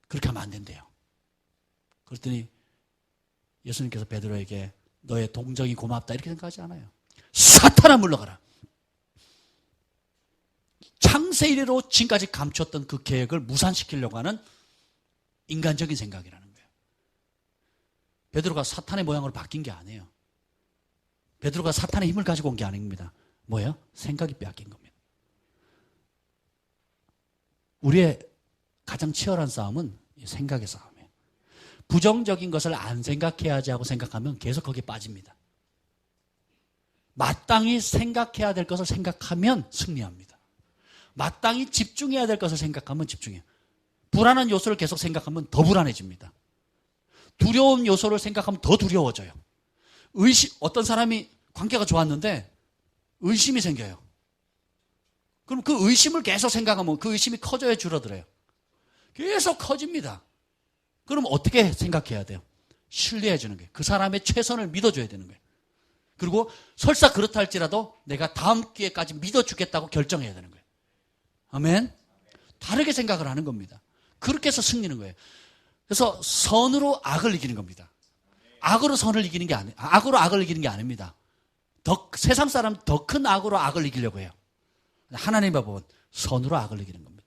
그렇게 하면 안 된대요. 그랬더니 예수님께서 베드로에게 너의 동정이 고맙다 이렇게 생각하지 않아요. 사탄아 물러가라. 창세 이래로 지금까지 감췄던 그 계획을 무산시키려고 하는 인간적인 생각이라는 거예요. 베드로가 사탄의 모양으로 바뀐 게 아니에요. 베드로가 사탄의 힘을 가지고 온 게 아닙니다. 뭐예요? 생각이 빼앗긴 겁니다. 우리의 가장 치열한 싸움은 생각의 싸움이에요. 부정적인 것을 안 생각해야지 하고 생각하면 계속 거기에 빠집니다. 마땅히 생각해야 될 것을 생각하면 승리합니다. 마땅히 집중해야 될 것을 생각하면 집중해요. 불안한 요소를 계속 생각하면 더 불안해집니다. 두려운 요소를 생각하면 더 두려워져요. 어떤 사람이 관계가 좋았는데 의심이 생겨요. 그럼 그 의심을 계속 생각하면 그 의심이 커져야 줄어들어요. 계속 커집니다. 그럼 어떻게 생각해야 돼요? 신뢰해 주는 거예요. 그 사람의 최선을 믿어줘야 되는 거예요. 그리고 설사 그렇다 할지라도 내가 다음 기회까지 믿어주겠다고 결정해야 되는 거예요. 아멘? 다르게 생각을 하는 겁니다. 그렇게 해서 승리는 거예요. 그래서 선으로 악을 이기는 겁니다. 악으로 선을 이기는 게 아니에요. 악으로 악을 이기는 게 아닙니다. 세상 사람 더 큰 악으로 악을 이기려고 해요. 하나님의 법은 선으로 악을 이기는 겁니다.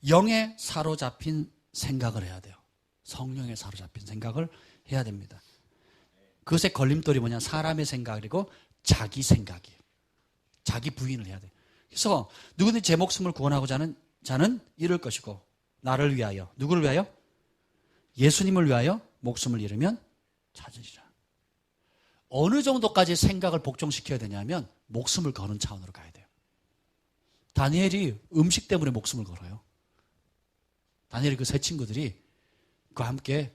영에 사로잡힌 생각을 해야 돼요. 성령에 사로잡힌 생각을 해야 됩니다. 그것의 걸림돌이 뭐냐? 사람의 생각이고 자기 생각이에요. 자기 부인을 해야 돼요. 그래서 누구든지 제 목숨을 구원하고자 하는 자는 잃을 것이고 나를 위하여, 누구를 위하여? 예수님을 위하여 목숨을 잃으면 찾으리라. 어느 정도까지 생각을 복종시켜야 되냐면 목숨을 거는 차원으로 가야 돼요. 다니엘이 음식 때문에 목숨을 걸어요. 다니엘이 그 세 친구들이 그와 함께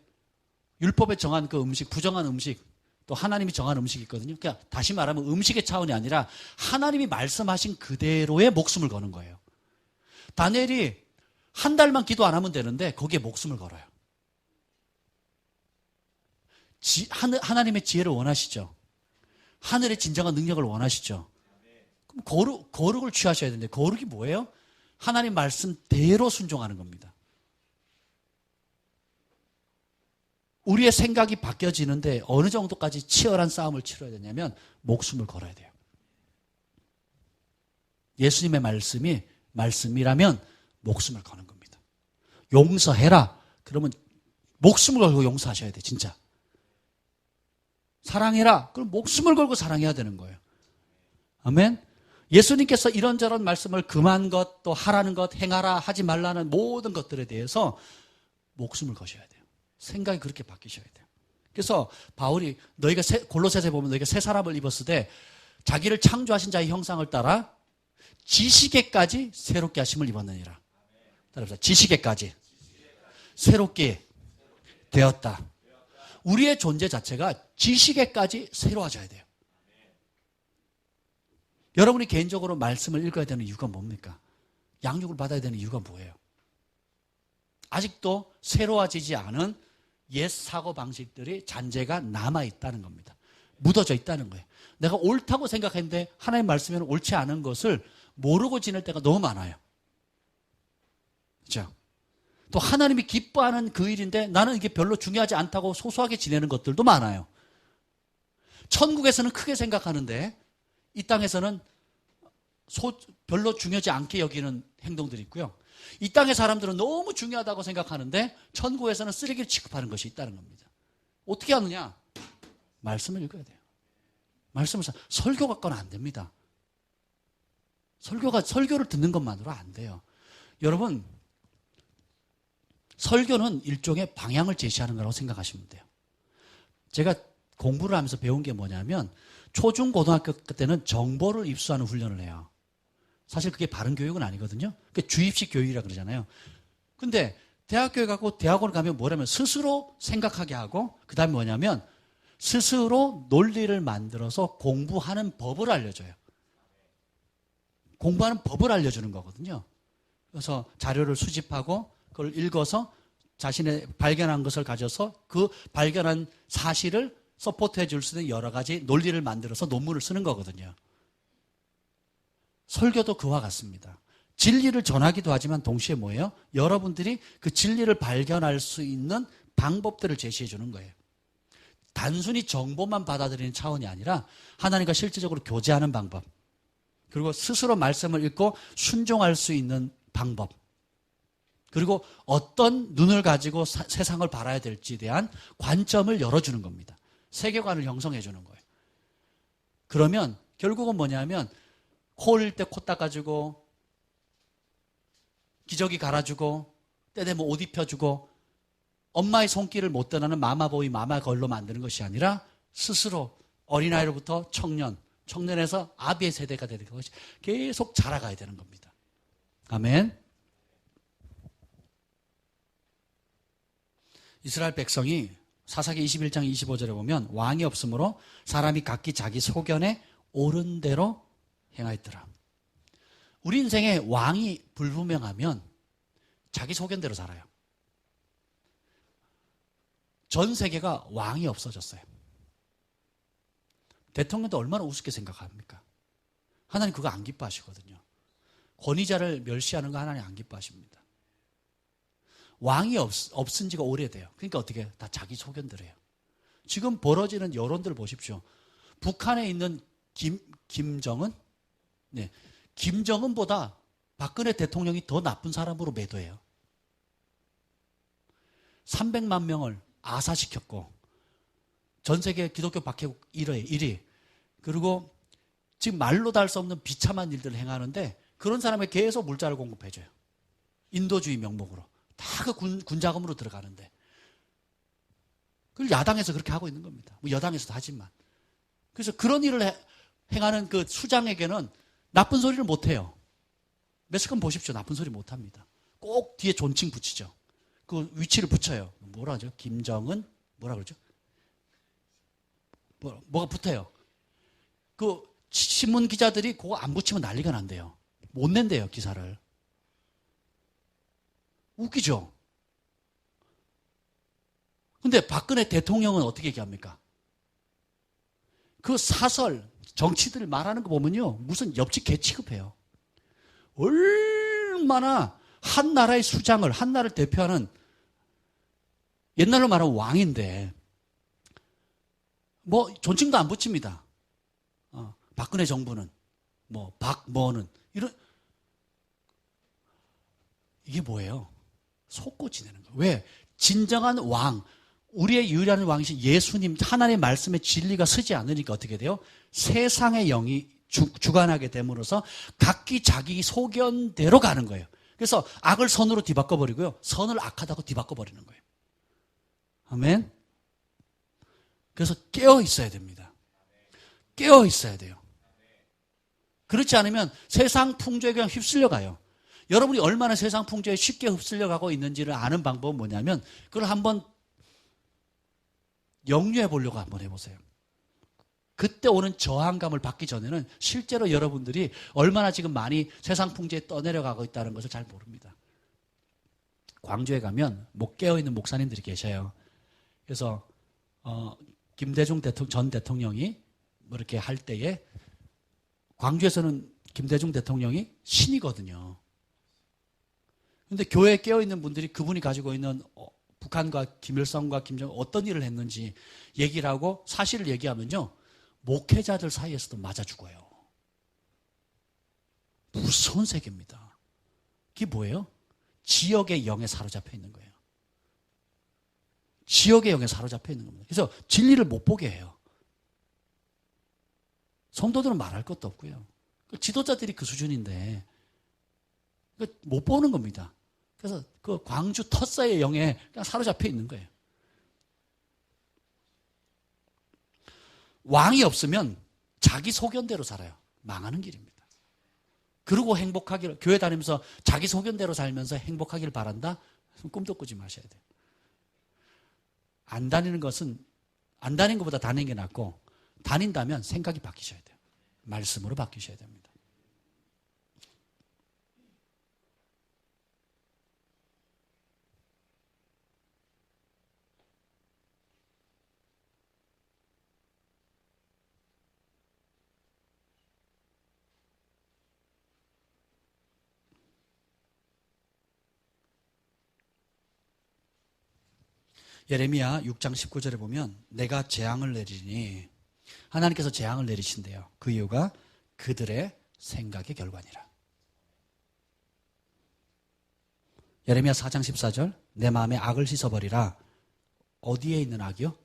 율법에 정한 그 음식, 부정한 음식, 또 하나님이 정한 음식이 있거든요. 그러니까 다시 말하면 음식의 차원이 아니라 하나님이 말씀하신 그대로의 목숨을 거는 거예요. 다니엘이 한 달만 기도 안 하면 되는데 거기에 목숨을 걸어요. 하나님의 지혜를 원하시죠? 하늘의 진정한 능력을 원하시죠? 그럼 거룩을 취하셔야 되는데 거룩이 뭐예요? 하나님 말씀대로 순종하는 겁니다. 우리의 생각이 바뀌어지는데 어느 정도까지 치열한 싸움을 치러야 되냐면 목숨을 걸어야 돼요. 예수님의 말씀이라면 목숨을 거는 겁니다. 용서해라. 그러면 목숨을 걸고 용서하셔야 돼요. 진짜. 사랑해라. 그럼 목숨을 걸고 사랑해야 되는 거예요. 아멘. 예수님께서 이런저런 말씀을 금한 것, 또 하라는 것, 행하라, 하지 말라는 모든 것들에 대해서 목숨을 거셔야 돼요. 생각이 그렇게 바뀌셔야 돼요. 그래서 바울이 너희가 골로새서에 보면 너희가 새 사람을 입었을 때 자기를 창조하신 자의 형상을 따라 지식에까지 새롭게 하심을 입었느니라. 따라합시다. 지식에까지 새롭게 되었다. 우리의 존재 자체가 지식에까지 새로워져야 돼요. 여러분이 개인적으로 말씀을 읽어야 되는 이유가 뭡니까? 양육을 받아야 되는 이유가 뭐예요? 아직도 새로워지지 않은 옛 사고방식들이 잔재가 남아있다는 겁니다. 묻어져 있다는 거예요. 내가 옳다고 생각했는데 하나님 말씀에는 옳지 않은 것을 모르고 지낼 때가 너무 많아요. 그렇죠? 또 하나님이 기뻐하는 그 일인데 나는 이게 별로 중요하지 않다고 소소하게 지내는 것들도 많아요. 천국에서는 크게 생각하는데 이 땅에서는 별로 중요하지 않게 여기는 행동들이 있고요. 이 땅의 사람들은 너무 중요하다고 생각하는데 천국에서는 쓰레기를 취급하는 것이 있다는 겁니다. 어떻게 하느냐? 말씀을 읽어야 돼요. 말씀을 설교 갖고는 안 됩니다. 설교를 듣는 것만으로 안 돼요. 여러분, 설교는 일종의 방향을 제시하는 거라고 생각하시면 돼요. 제가 공부를 하면서 배운 게 뭐냐면 초중 고등학교 때는 정보를 입수하는 훈련을 해요. 사실 그게 바른 교육은 아니거든요. 그게 주입식 교육이라 그러잖아요. 근데 대학교에 가고 대학원을 가면 뭐냐면 스스로 생각하게 하고 그다음에 뭐냐면 스스로 논리를 만들어서 공부하는 법을 알려줘요. 공부하는 법을 알려주는 거거든요. 그래서 자료를 수집하고 그걸 읽어서 자신의 발견한 것을 가져서 그 발견한 사실을 서포트해 줄 수 있는 여러 가지 논리를 만들어서 논문을 쓰는 거거든요. 설교도 그와 같습니다. 진리를 전하기도 하지만 동시에 뭐예요? 여러분들이 그 진리를 발견할 수 있는 방법들을 제시해 주는 거예요. 단순히 정보만 받아들이는 차원이 아니라 하나님과 실질적으로 교제하는 방법, 그리고 스스로 말씀을 읽고 순종할 수 있는 방법, 그리고 어떤 눈을 가지고 세상을 바라야 될지에 대한 관점을 열어주는 겁니다. 세계관을 형성해 주는 거예요. 그러면 결국은 뭐냐면 코 흘릴 때 코 닦아주고, 기저귀 갈아주고, 때 되면 옷 입혀주고, 엄마의 손길을 못 떠나는 마마보이 마마걸로 만드는 것이 아니라 스스로 어린아이로부터 청년, 청년에서 아비의 세대가 되는 것이 계속 자라가야 되는 겁니다. 아멘. 이스라엘 백성이 사사기 21장 25절에 보면 왕이 없으므로 사람이 각기 자기 소견에 옳은 대로 행하였더라. 우리 인생에 왕이 불분명하면 자기 소견대로 살아요. 전 세계가 왕이 없어졌어요. 대통령도 얼마나 우습게 생각합니까? 하나님 그거 안 기뻐하시거든요. 권위자를 멸시하는 거 하나님 안 기뻐하십니다. 왕이 없은 지가 오래돼요. 그러니까 어떻게 다 자기 소견대로 해요. 지금 벌어지는 여론들 보십시오. 북한에 있는 김정은, 네, 김정은보다 박근혜 대통령이 더 나쁜 사람으로 매도해요. 300만 명을 아사시켰고, 전 세계 기독교 박해국 1위, 그리고 지금 말로 다 할 수 없는 비참한 일들을 행하는데 그런 사람에게 계속 물자를 공급해줘요. 인도주의 명목으로. 다 그 군 자금으로 들어가는데. 그걸 야당에서 그렇게 하고 있는 겁니다. 뭐 여당에서도 하지만. 그래서 그런 일을 행하는 그 수장에게는 나쁜 소리를 못해요. 매스컴 보십시오. 나쁜 소리 못합니다. 꼭 뒤에 존칭 붙이죠. 그 위치를 붙여요. 뭐라 하죠? 김정은? 뭐라 그러죠? 뭐가 붙어요. 그 신문 기자들이 그거 안 붙이면 난리가 난대요. 못 낸대요, 기사를. 웃기죠? 근데 박근혜 대통령은 어떻게 얘기합니까? 그 사설, 정치들 말하는 거 보면요. 무슨 옆집 개 취급해요. 얼마나 한 나라의 수장을, 한 나라를 대표하는 옛날로 말하면 왕인데 뭐 존칭도 안 붙입니다. 박근혜 정부는 뭐 박뭐는 이런 이게 뭐예요? 속고 지내는 거예요. 왜? 진정한 왕, 우리의 유일한 왕이신 예수님 하나님의 말씀에 진리가 서지 않으니까 어떻게 돼요? 세상의 영이 주관하게 됨으로써 각기 자기 소견대로 가는 거예요. 그래서 악을 선으로 뒤바꿔버리고요. 선을 악하다고 뒤바꿔버리는 거예요. 아멘. 그래서 깨어 있어야 됩니다. 깨어 있어야 돼요. 그렇지 않으면 세상 풍조에 그냥 휩쓸려 가요. 여러분이 얼마나 세상 풍조에 쉽게 휩쓸려 가고 있는지를 아는 방법은 뭐냐면 그걸 한번 역류해 보려고 한번 해보세요. 그때 오는 저항감을 받기 전에는 실제로 여러분들이 얼마나 지금 많이 세상 풍조에 떠내려가고 있다는 것을 잘 모릅니다. 광주에 가면 못 깨어있는 목사님들이 계셔요. 그래서 김대중 전 대통령이 뭐 이렇게 할 때에 광주에서는 김대중 대통령이 신이거든요. 그런데 교회에 깨어있는 분들이 그분이 가지고 있는 북한과 김일성과 김정은 어떤 일을 했는지 얘기를 하고 사실을 얘기하면요. 목회자들 사이에서도 맞아 죽어요. 무서운 세계입니다. 그게 뭐예요? 지역의 영에 사로잡혀 있는 거예요. 지역의 영에 사로잡혀 있는 겁니다. 그래서 진리를 못 보게 해요. 성도들은 말할 것도 없고요. 지도자들이 그 수준인데 못 보는 겁니다. 그래서 그 광주 텃사의 영에 그냥 사로잡혀 있는 거예요. 왕이 없으면 자기 소견대로 살아요. 망하는 길입니다. 그러고 행복하기를, 교회 다니면서 자기 소견대로 살면서 행복하기를 바란다? 꿈도 꾸지 마셔야 돼요. 안 다니는 것보다 다니는 게 낫고, 다닌다면 생각이 바뀌셔야 돼요. 말씀으로 바뀌셔야 됩니다. 예레미야 6장 19절에 보면 내가 재앙을 내리니 하나님께서 재앙을 내리신대요. 그 이유가 그들의 생각의 결과니라. 예레미야 4장 14절 내 마음에 악을 씻어버리라. 어디에 있는 악이요?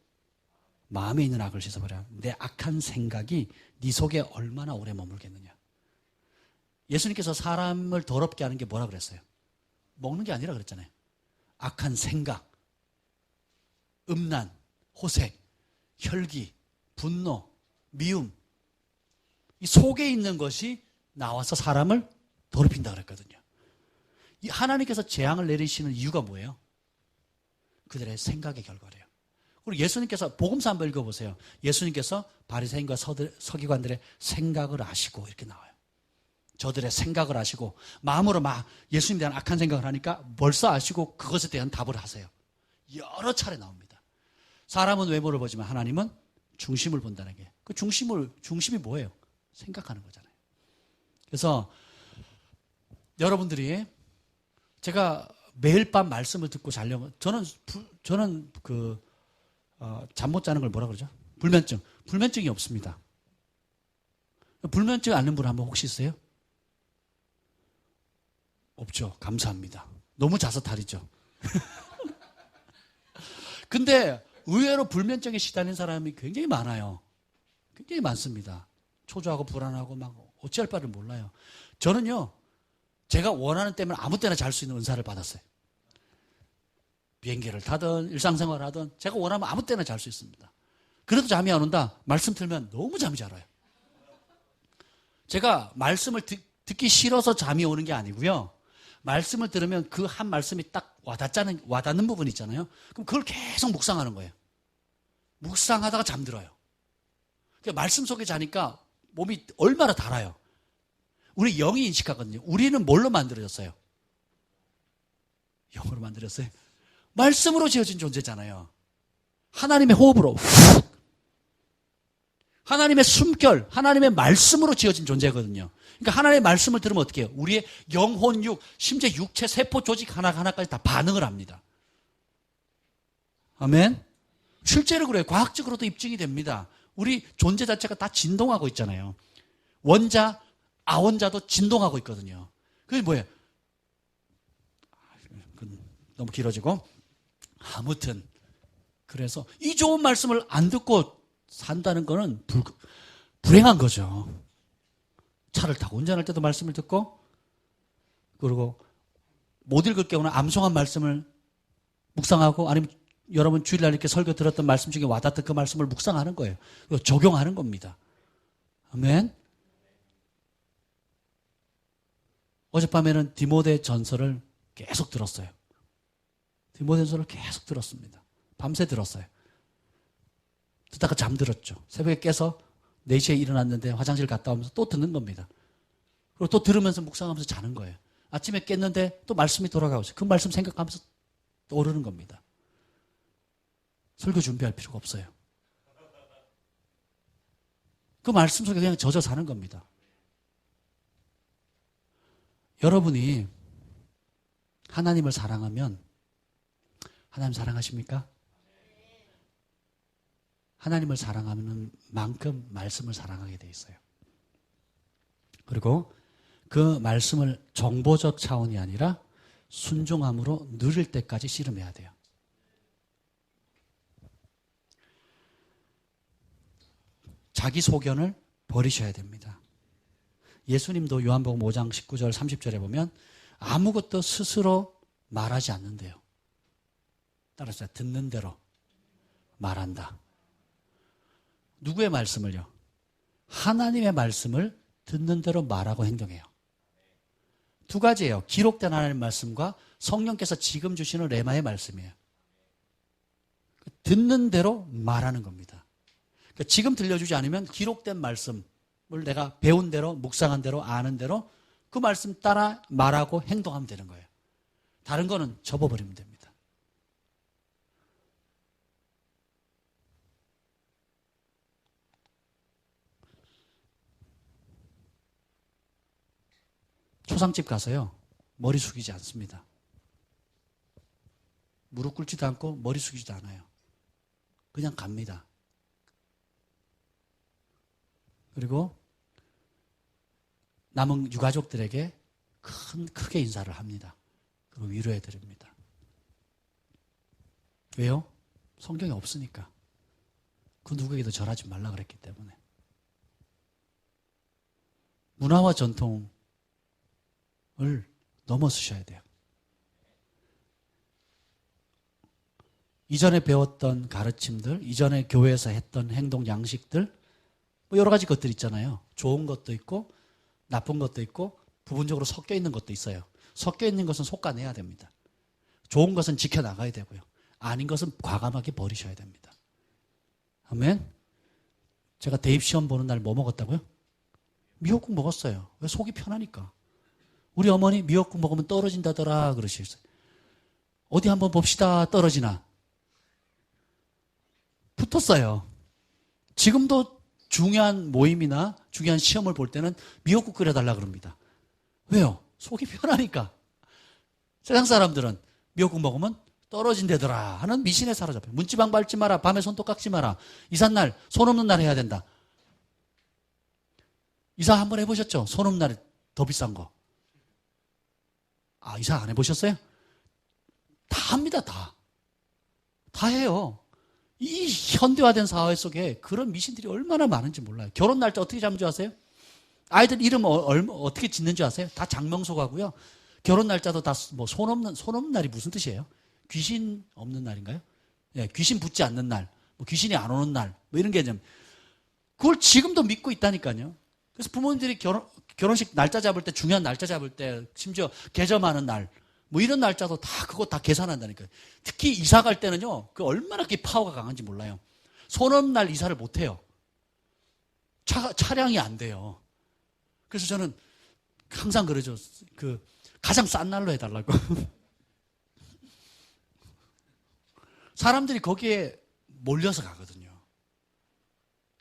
마음에 있는 악을 씻어버리라. 내 악한 생각이 네 속에 얼마나 오래 머물겠느냐. 예수님께서 사람을 더럽게 하는 게 뭐라 그랬어요? 먹는 게 아니라 그랬잖아요. 악한 생각, 음란, 호색, 혈기, 분노, 미움, 이 속에 있는 것이 나와서 사람을 더럽힌다 그랬거든요. 이 하나님께서 재앙을 내리시는 이유가 뭐예요? 그들의 생각의 결과래요. 그리고 예수님께서 복음서 한번 읽어보세요. 예수님께서 바리새인과 서기관들의 생각을 아시고 이렇게 나와요. 저들의 생각을 아시고 마음으로 막 예수님에 대한 악한 생각을 하니까 벌써 아시고 그것에 대한 답을 하세요. 여러 차례 나옵니다. 사람은 외모를 보지만 하나님은 중심을 본다는 게. 그 중심이 뭐예요? 생각하는 거잖아요. 그래서 여러분들이 제가 매일 밤 말씀을 듣고 자려면 저는 잠 못 자는 걸 뭐라 그러죠? 불면증이 없습니다. 불면증 앓는 분 한번 혹시 있어요? 없죠. 감사합니다. 너무 자서탈이죠. 근데 의외로 불면증에 시달린 사람이 굉장히 많아요. 굉장히 많습니다. 초조하고 불안하고 막 어찌할 바를 몰라요. 저는요, 제가 원하는 때면 아무 때나 잘 수 있는 은사를 받았어요. 비행기를 타든 일상생활을 하든 제가 원하면 아무 때나 잘 수 있습니다. 그래도 잠이 안 온다? 말씀 들면 너무 잠이 잘 와요. 제가 말씀을 듣기 싫어서 잠이 오는 게 아니고요. 말씀을 들으면 그 한 말씀이 딱 와닿는 부분이 있잖아요. 그럼 그걸 계속 묵상하는 거예요. 묵상하다가 잠들어요. 그러니까 말씀 속에 자니까 몸이 얼마나 달아요. 우리 영이 인식하거든요. 우리는 뭘로 만들어졌어요? 영으로 만들었어요. 말씀으로 지어진 존재잖아요. 하나님의 호흡으로 하나님의 숨결, 하나님의 말씀으로 지어진 존재거든요. 그러니까 하나님의 말씀을 들으면 어떻게 해요? 우리의 영혼, 심지어 육체, 세포 조직 하나하나까지 다 반응을 합니다. 아멘? 실제로 그래요. 과학적으로도 입증이 됩니다. 우리 존재 자체가 다 진동하고 있잖아요. 원자, 아원자도 진동하고 있거든요. 그게 뭐예요? 너무 길어지고. 아무튼 그래서 이 좋은 말씀을 안 듣고 산다는 거는 불행한 거죠. 차를 타고 운전할 때도 말씀을 듣고, 그리고 못 읽을 경우는 암송한 말씀을 묵상하고, 아니면 여러분 주일날 이렇게 설교 들었던 말씀 중에 와닿던 그 말씀을 묵상하는 거예요. 적용하는 겁니다. 아멘. 어젯밤에는 디모데 전서를 계속 들었어요. 디모데 전서를 계속 들었습니다. 밤새 들었어요. 듣다가 잠들었죠. 새벽에 깨서 4시에 일어났는데 화장실 갔다 오면서 또 듣는 겁니다. 그리고 또 들으면서 묵상하면서 자는 거예요. 아침에 깼는데 또 말씀이 돌아가고 있어요. 그 말씀 생각하면서 또 오르는 겁니다. 설교 준비할 필요가 없어요. 그 말씀 속에 그냥 젖어 사는 겁니다. 여러분이 하나님을 사랑하면, 하나님 사랑하십니까? 하나님을 사랑하는 만큼 말씀을 사랑하게 돼 있어요. 그리고 그 말씀을 정보적 차원이 아니라 순종함으로 누릴 때까지 씨름해야 돼요. 자기 소견을 버리셔야 됩니다. 예수님도 요한복음 5장 19절 30절에 보면 아무것도 스스로 말하지 않는데요. 따라서 듣는 대로 말한다. 누구의 말씀을요? 하나님의 말씀을 듣는 대로 말하고 행동해요. 두 가지예요. 기록된 하나님의 말씀과 성령께서 지금 주시는 레마의 말씀이에요. 듣는 대로 말하는 겁니다. 그러니까 지금 들려주지 않으면 기록된 말씀을 내가 배운 대로, 묵상한 대로, 아는 대로 그 말씀 따라 말하고 행동하면 되는 거예요. 다른 거는 접어버리면 됩니다. 초상집 가서요, 머리 숙이지 않습니다. 무릎 꿇지도 않고 머리 숙이지도 않아요. 그냥 갑니다. 그리고 남은 유가족들에게 크게 인사를 합니다. 그리고 위로해 드립니다. 왜요? 성경에 없으니까. 그 누구에게도 절하지 말라 그랬기 때문에. 문화와 전통을 넘어서셔야 돼요. 이전에 배웠던 가르침들, 이전에 교회에서 했던 행동 양식들, 뭐 여러 가지 것들 있잖아요. 좋은 것도 있고 나쁜 것도 있고 부분적으로 섞여 있는 것도 있어요. 섞여 있는 것은 솎아내야 됩니다. 좋은 것은 지켜나가야 되고요. 아닌 것은 과감하게 버리셔야 됩니다. 아멘. 제가 대입시험 보는 날 뭐 먹었다고요? 미역국 먹었어요. 왜? 속이 편하니까. 우리 어머니 미역국 먹으면 떨어진다더라 그러셨어요. 어디 한번 봅시다. 떨어지나? 붙었어요. 지금도 중요한 모임이나 중요한 시험을 볼 때는 미역국 끓여달라 그럽니다. 왜요? 속이 편하니까. 세상 사람들은 미역국 먹으면 떨어진대더라 하는 미신에 사로잡혀요. 문지방 밟지 마라. 밤에 손톱 깎지 마라. 이삿날, 손 없는 날 해야 된다. 이사 한번 해보셨죠? 손 없는 날에 더 비싼 거. 아, 이사 안 해보셨어요? 다 합니다, 다. 다 해요. 이 현대화된 사회 속에 그런 미신들이 얼마나 많은지 몰라요. 결혼 날짜 어떻게 잡는 줄 아세요? 아이들 이름 어떻게 짓는 줄 아세요? 다 장명소가고요. 결혼 날짜도 다 뭐 손 없는 날이 무슨 뜻이에요? 귀신 없는 날인가요? 예, 귀신 붙지 않는 날, 뭐 귀신이 안 오는 날, 뭐 이런 개념. 그걸 지금도 믿고 있다니까요. 그래서 부모님들이 결혼식 날짜 잡을 때, 중요한 날짜 잡을 때, 심지어 개점하는 날, 뭐 이런 날짜도 그거 다 계산한다니까요. 특히 이사 갈 때는요, 그 얼마나 그 파워가 강한지 몰라요. 손 없는 날 이사를 못 해요. 차량이 안 돼요. 그래서 저는 항상 그러죠. 가장 싼 날로 해달라고. 사람들이 거기에 몰려서 가거든요.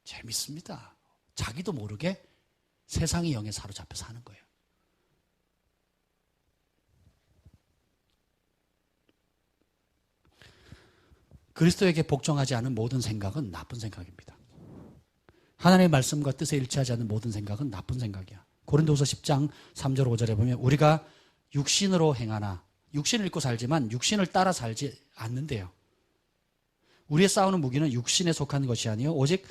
재밌습니다. 자기도 모르게 세상의 영에 사로잡혀 사는 거예요. 그리스도에게 복종하지 않은 모든 생각은 나쁜 생각입니다. 하나님의 말씀과 뜻에 일치하지 않는 모든 생각은 나쁜 생각이야. 고린도후서 10장 3절 5절에 보면 우리가 육신으로 행하나 육신을 입고 살지만 육신을 따라 살지 않는데요. 우리의 싸우는 무기는 육신에 속한 것이 아니요 오직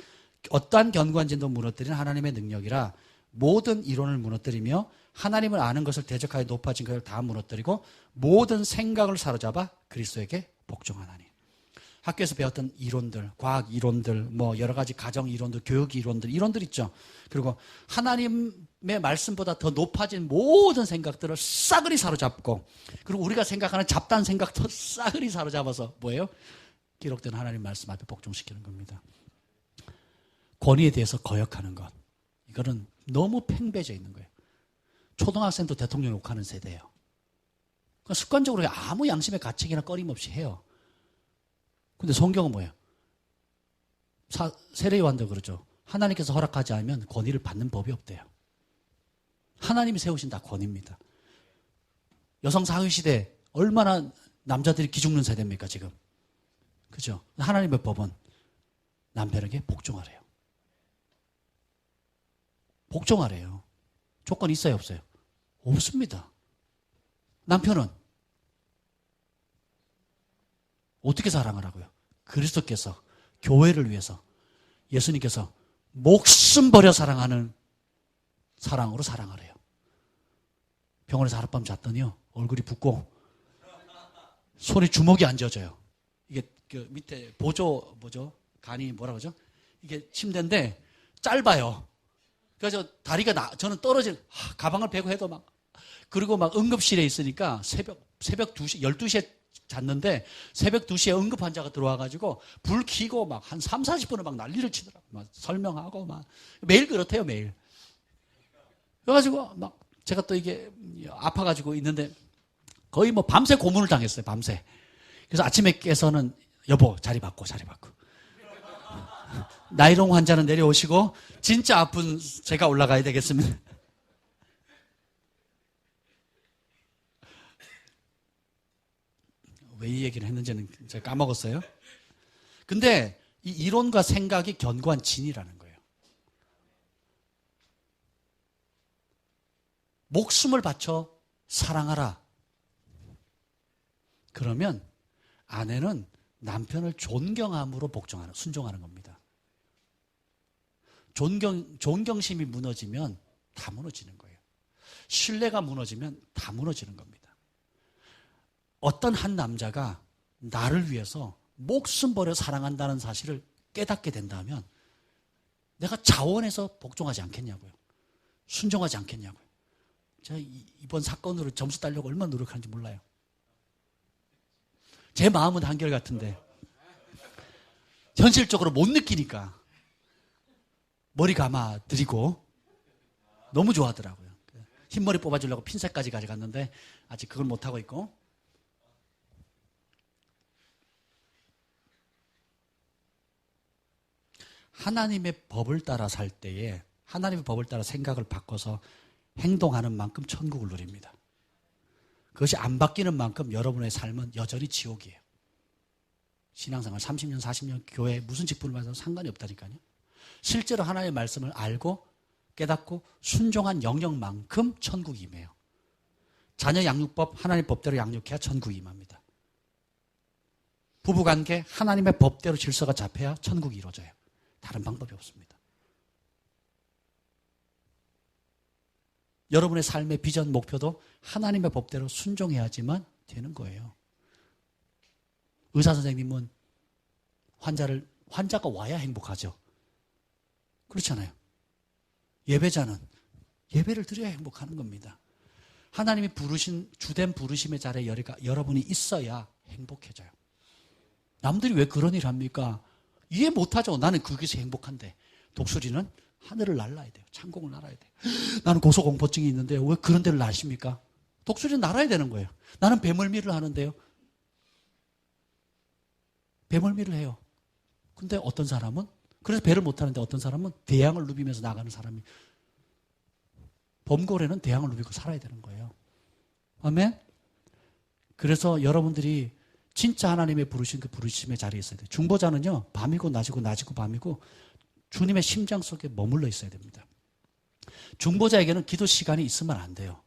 어떠한 견고한 진도 무너뜨리는 하나님의 능력이라 모든 이론을 무너뜨리며 하나님을 아는 것을 대적하여 높아진 것을 다 무너뜨리고 모든 생각을 사로잡아 그리스도에게 복종하나니. 학교에서 배웠던 이론들, 과학 이론들, 뭐 여러 가지 가정 이론들, 교육 이론들 있죠. 그리고 하나님의 말씀보다 더 높아진 모든 생각들을 싸그리 사로잡고, 그리고 우리가 생각하는 잡다한 생각도 싸그리 사로잡아서 뭐예요? 기록된 하나님 말씀 앞에 복종시키는 겁니다. 권위에 대해서 거역하는 것, 이거는 너무 팽배해져 있는 거예요. 초등학생도 대통령 욕하는 세대예요. 그러니까 습관적으로 아무 양심의 가책이나 꺼림없이 해요. 근데 성경은 뭐예요? 세례요한도 그러죠. 하나님께서 허락하지 않으면 권위를 받는 법이 없대요. 하나님이 세우신 다 권위입니다. 여성 사회시대 얼마나 남자들이 기죽는 세대입니까 지금? 그죠? 하나님의 법은 남편에게 복종하래요. 복종하래요. 조건 있어요 없어요? 없습니다. 남편은 어떻게 사랑하라고요? 그리스도께서 교회를 위해서 예수님께서 목숨 버려 사랑하는 사랑으로 사랑하래요. 병원에서 하룻밤 잤더니요 얼굴이 붓고 손이 주먹이 안 쥐어져요. 이게 그 밑에 간이 뭐라 그러죠? 이게 침대인데 짧아요. 그래서 다리가 저는 가방을 베고 해도 그리고 응급실에 있으니까 새벽 2시, 12시에 잤는데 새벽 2시에 응급 환자가 들어와가지고 불 켜고 한 3, 40분을 난리를 치더라고요. 설명하고 매일 그렇대요, 매일. 그래가지고 제가 또 이게 아파가지고 있는데 거의 밤새 고문을 당했어요, 밤새. 그래서 아침에 깨서는 여보, 자리 바꿔. 나이롱 환자는 내려오시고 진짜 아픈 제가 올라가야 되겠습니다. 왜 이 얘기를 했는지는 제가 까먹었어요. 근데 이 이론과 생각이 견고한 진이라는 거예요. 목숨을 바쳐 사랑하라. 그러면 아내는 남편을 존경함으로 복종하는, 순종하는 겁니다. 존경심이 무너지면 다 무너지는 거예요. 신뢰가 무너지면 다 무너지는 겁니다. 어떤 한 남자가 나를 위해서 목숨 버려 사랑한다는 사실을 깨닫게 된다면 내가 자원해서 복종하지 않겠냐고요. 순종하지 않겠냐고요. 제가 이번 사건으로 점수 따려고 얼마나 노력하는지 몰라요. 제 마음은 한결같은데 현실적으로 못 느끼니까 머리 감아드리고 너무 좋아하더라고요. 흰머리 뽑아주려고 핀셋까지 가져갔는데 아직 그걸 못하고 있고, 하나님의 법을 따라 살 때에 하나님의 법을 따라 생각을 바꿔서 행동하는 만큼 천국을 누립니다. 그것이 안 바뀌는 만큼 여러분의 삶은 여전히 지옥이에요. 신앙생활 30년, 40년 교회에 무슨 직분을 받아도 상관이 없다니까요. 실제로 하나님의 말씀을 알고 깨닫고 순종한 영역만큼 천국이 임해요. 자녀 양육법 하나님의 법대로 양육해야 천국이 임합니다. 부부관계 하나님의 법대로 질서가 잡혀야 천국이 이루어져요. 다른 방법이 없습니다. 여러분의 삶의 비전, 목표도 하나님의 법대로 순종해야지만 되는 거예요. 의사 선생님은 환자가 와야 행복하죠. 그렇잖아요. 예배자는 예배를 드려야 행복하는 겁니다. 하나님이 부르신 주된 부르심의 자리에 여러분이 있어야 행복해져요. 남들이 왜 그런 일 합니까? 이해 못하죠. 나는 거기서 행복한데. 독수리는 하늘을 날아야 돼요. 창공을 날아야 돼요. 나는 고소공포증이 있는데 왜 그런 데를 나십니까? 독수리는 날아야 되는 거예요. 나는 배멀미를 하는데요. 배멀미를 해요. 근데 어떤 사람은 그래서 배를 못 타는데 어떤 사람은 대양을 누비면서 나가는 사람이, 범고래는 대양을 누비고 살아야 되는 거예요. 아멘? 그래서 여러분들이 진짜 하나님의 부르신 그 부르심의 자리에 있어야 돼요. 중보자는요, 밤이고 낮이고 낮이고 밤이고 주님의 심장 속에 머물러 있어야 됩니다. 중보자에게는 기도 시간이 있으면 안 돼요.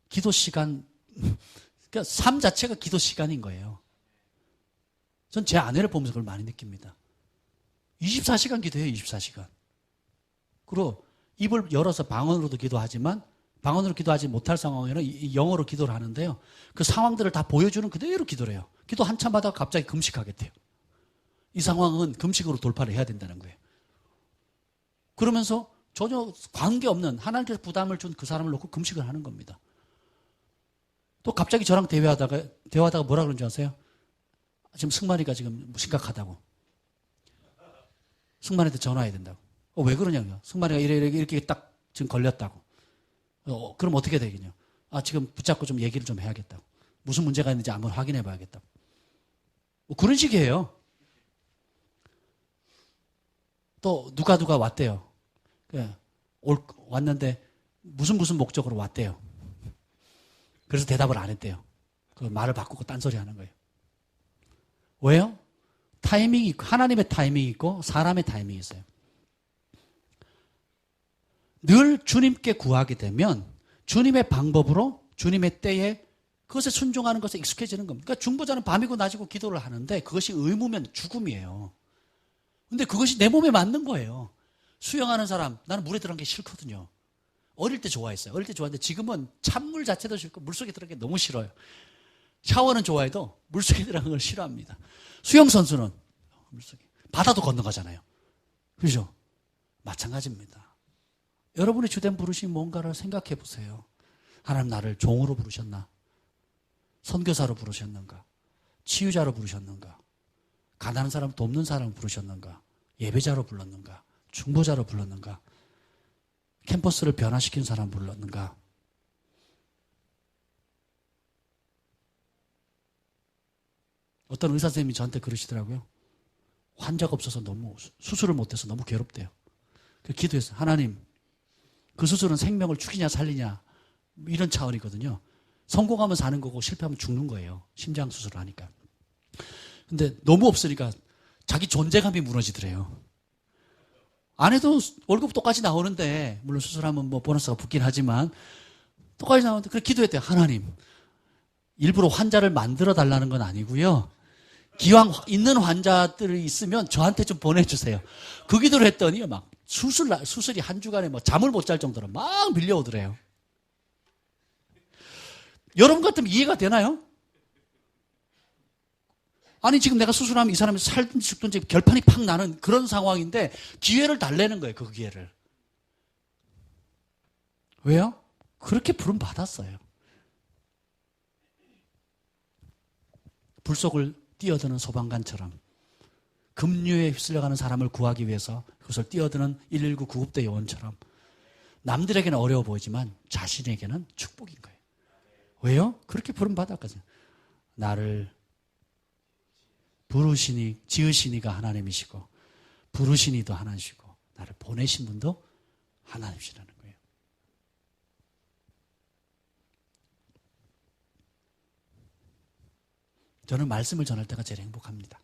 기도 시간, 그러니까 삶 자체가 기도 시간인 거예요. 전 제 아내를 보면서 그걸 많이 느낍니다. 24시간 기도해요, 24시간. 그리고 입을 열어서 방언으로도 기도하지만 방언으로 기도하지 못할 상황에는 영어로 기도를 하는데요. 그 상황들을 다 보여주는 그대로 기도를 해요. 기도 한참 하다가 갑자기 금식하겠대요. 이 상황은 금식으로 돌파를 해야 된다는 거예요. 그러면서 전혀 관계없는 하나님께서 부담을 준 그 사람을 놓고 금식을 하는 겁니다. 또 갑자기 저랑 대화하다가 뭐라 그러는 줄 아세요? 지금 승만이가 지금 심각하다고. 승만이한테 전화해야 된다고. 왜 그러냐고요. 승만이가 이렇게 딱 지금 걸렸다고. 그럼 어떻게 되겠냐. 지금 붙잡고 좀 얘기를 좀 해야겠다고. 무슨 문제가 있는지 한번 확인해 봐야겠다고. 그런 식이에요. 또 누가 왔대요. 왔는데 무슨 목적으로 왔대요. 그래서 대답을 안 했대요. 그 말을 바꾸고 딴소리 하는 거예요. 왜요? 타이밍이 있고, 하나님의 타이밍이 있고 사람의 타이밍이 있어요. 늘 주님께 구하게 되면 주님의 방법으로 주님의 때에 그것에 순종하는 것에 익숙해지는 겁니다. 그러니까 중보자는 밤이고 낮이고 기도를 하는데 그것이 의무면 죽음이에요. 근데 그것이 내 몸에 맞는 거예요. 수영하는 사람, 나는 물에 들어간 게 싫거든요. 어릴 때 좋아했어요. 어릴 때 좋아했는데 지금은 찬물 자체도 싫고 물속에 들어간 게 너무 싫어요. 샤워는 좋아해도 물속에 들어간 걸 싫어합니다. 수영선수는 물속에, 바다도 건너가잖아요. 그렇죠? 마찬가지입니다. 여러분의 주된 부르심이 뭔가를 생각해 보세요. 하나님 나를 종으로 부르셨나? 선교사로 부르셨는가? 치유자로 부르셨는가? 가난한 사람 돕는 사람을 부르셨는가? 예배자로 불렀는가? 중보자로 불렀는가? 캠퍼스를 변화시킨 사람 불렀는가? 어떤 의사 선생님이 저한테 그러시더라고요. 환자가 없어서 너무 수술을 못해서 너무 괴롭대요. 그래서 기도했어요. 하나님, 그 수술은 생명을 죽이냐 살리냐 이런 차원이거든요. 성공하면 사는 거고 실패하면 죽는 거예요. 심장 수술을 하니까. 근데 너무 없으니까 자기 존재감이 무너지더래요. 안 해도 월급 똑같이 나오는데, 물론 수술하면 뭐 보너스가 붙긴 하지만, 똑같이 나오는데, 그래 기도했대요. 하나님, 일부러 환자를 만들어 달라는 건 아니고요. 기왕 있는 환자들이 있으면 저한테 좀 보내주세요. 그 기도를 했더니 막 수술이 한 주간에 뭐 잠을 못 잘 정도로 막 밀려오더래요. 여러분 같으면 이해가 되나요? 아니 지금 내가 수술하면 이 사람이 살든지 죽든지 결판이 팍 나는 그런 상황인데 기회를 달래는 거예요. 그 기회를. 왜요? 그렇게 부름 받았어요. 불 속을 뛰어드는 소방관처럼 급류에 휩쓸려가는 사람을 구하기 위해서 그것을 뛰어드는 119 구급대 요원처럼 남들에게는 어려워 보이지만 자신에게는 축복인 거예요. 왜요? 그렇게 부름 받았거든요. 나를 부르시니, 지으시니가 하나님이시고 부르시니도 하나님이시고 나를 보내신 분도 하나님이시라는 거예요. 저는 말씀을 전할 때가 제일 행복합니다.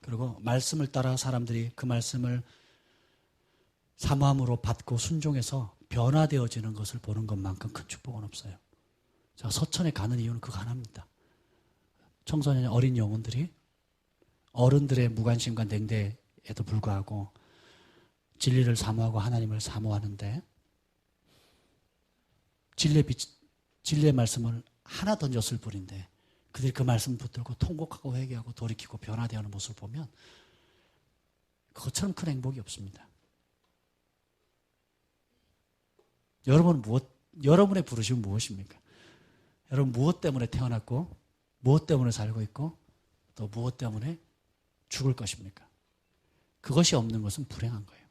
그리고 말씀을 따라 사람들이 그 말씀을 사모함으로 받고 순종해서 변화되어지는 것을 보는 것만큼 큰 축복은 없어요. 제가 서천에 가는 이유는 그거 하나입니다. 청소년 어린 영혼들이 어른들의 무관심과 냉대에도 불구하고 진리를 사모하고 하나님을 사모하는데 진리의 말씀을 하나 던졌을 뿐인데 그들이 그 말씀 붙들고 통곡하고 회개하고 돌이키고 변화되어가는 모습을 보면 그것처럼 큰 행복이 없습니다. 여러분의 부르심은 무엇입니까? 여러분 무엇 때문에 태어났고 무엇 때문에 살고 있고 또 무엇 때문에 죽을 것입니까? 그것이 없는 것은 불행한 거예요.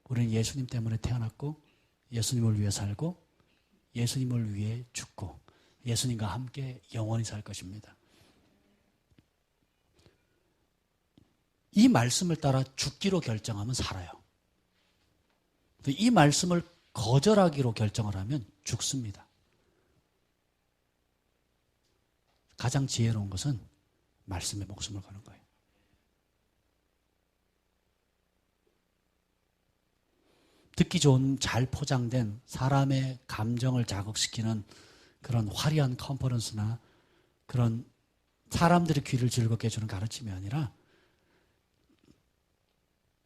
우리는 예수님 때문에 태어났고 예수님을 위해 살고 예수님을 위해 죽고 예수님과 함께 영원히 살 것입니다. 이 말씀을 따라 죽기로 결정하면 살아요. 이 말씀을 거절하기로 결정을 하면 죽습니다. 가장 지혜로운 것은 말씀에 목숨을 거는 거예요. 듣기 좋은 잘 포장된 사람의 감정을 자극시키는 그런 화려한 컨퍼런스나 그런 사람들의 귀를 즐겁게 해주는 가르침이 아니라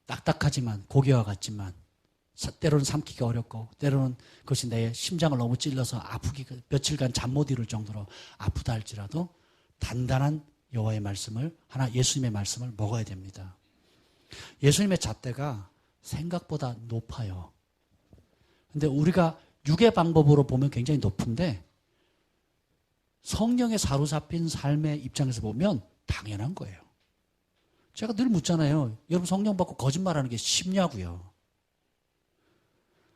딱딱하지만 고개와 같지만 때로는 삼키기 어렵고 때로는 그것이 내 심장을 너무 찔러서 아프기 며칠간 잠 못 이룰 정도로 아프다 할지라도 단단한 여호와의 말씀을 예수님의 말씀을 먹어야 됩니다. 예수님의 잣대가 생각보다 높아요. 근데 우리가 육의 방법으로 보면 굉장히 높은데 성령에 사로잡힌 삶의 입장에서 보면 당연한 거예요. 제가 늘 묻잖아요. 여러분 성령 받고 거짓말하는 게 쉽냐고요.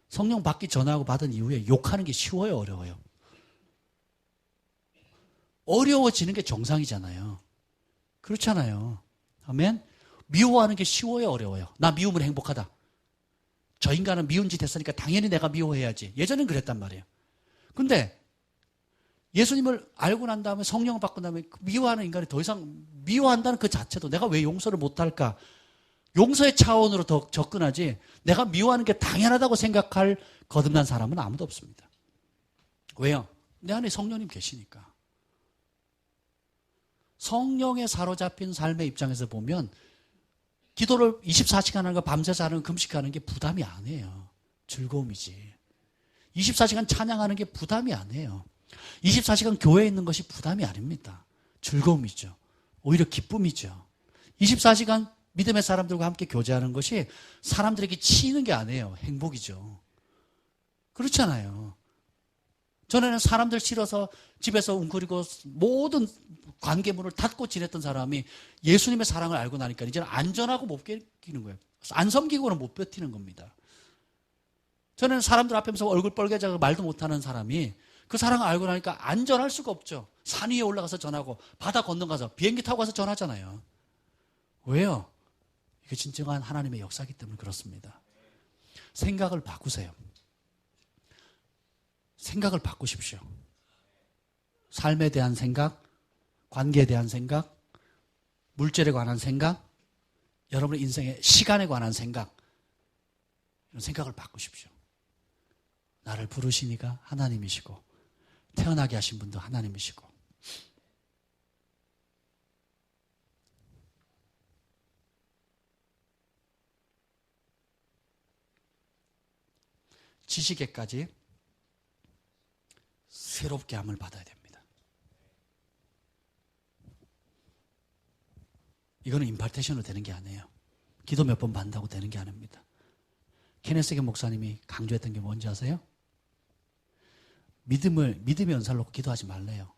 성령 받기 전하고 받은 이후에 욕하는 게 쉬워요, 어려워요? 어려워지는 게 정상이잖아요. 그렇잖아요. 아멘? 미워하는 게 쉬워요, 어려워요? 나 미우면 행복하다. 저 인간은 미운 짓 했으니까 당연히 내가 미워해야지. 예전엔 그랬단 말이에요. 근데 예수님을 알고 난 다음에 성령을 받고 난 다음에 미워하는 인간이 더 이상 미워한다는 그 자체도 내가 왜 용서를 못할까? 용서의 차원으로 더 접근하지 내가 미워하는 게 당연하다고 생각할 거듭난 사람은 아무도 없습니다. 왜요? 내 안에 성령님 계시니까. 성령에 사로잡힌 삶의 입장에서 보면 기도를 24시간 하는 거 밤새서 하는 거 금식하는 게 부담이 아니에요. 즐거움이지. 24시간 찬양하는 게 부담이 아니에요. 24시간 교회에 있는 것이 부담이 아닙니다. 즐거움이죠. 오히려 기쁨이죠. 24시간 믿음의 사람들과 함께 교제하는 것이 사람들에게 치이는 게 아니에요. 행복이죠. 그렇잖아요. 전에는 사람들 싫어서 집에서 웅크리고 모든 관계문을 닫고 지냈던 사람이 예수님의 사랑을 알고 나니까 이제는 안전하고 못 버티는 거예요. 안 섬기고는 못 버티는 겁니다. 전에는 사람들 앞에서 얼굴 빨개져서 말도 못하는 사람이 그 사랑을 알고 나니까 안전할 수가 없죠. 산 위에 올라가서 전하고 바다 건너가서 비행기 타고 가서 전하잖아요. 왜요? 이게 진정한 하나님의 역사이기 때문에 그렇습니다. 생각을 바꾸세요. 생각을 바꾸십시오. 삶에 대한 생각, 관계에 대한 생각, 물질에 관한 생각, 여러분의 인생의 시간에 관한 생각, 이런 생각을 바꾸십시오. 나를 부르시니까 하나님이시고 태어나게 하신 분도 하나님이시고 지식에까지 새롭게 함을 받아야 됩니다. 이거는 임파테이션으로 되는 게 아니에요. 기도 몇 번 받는다고 되는 게 아닙니다. 케네스 겐 목사님이 강조했던 게 뭔지 아세요? 믿음의 연사를 놓고 기도하지 말래요.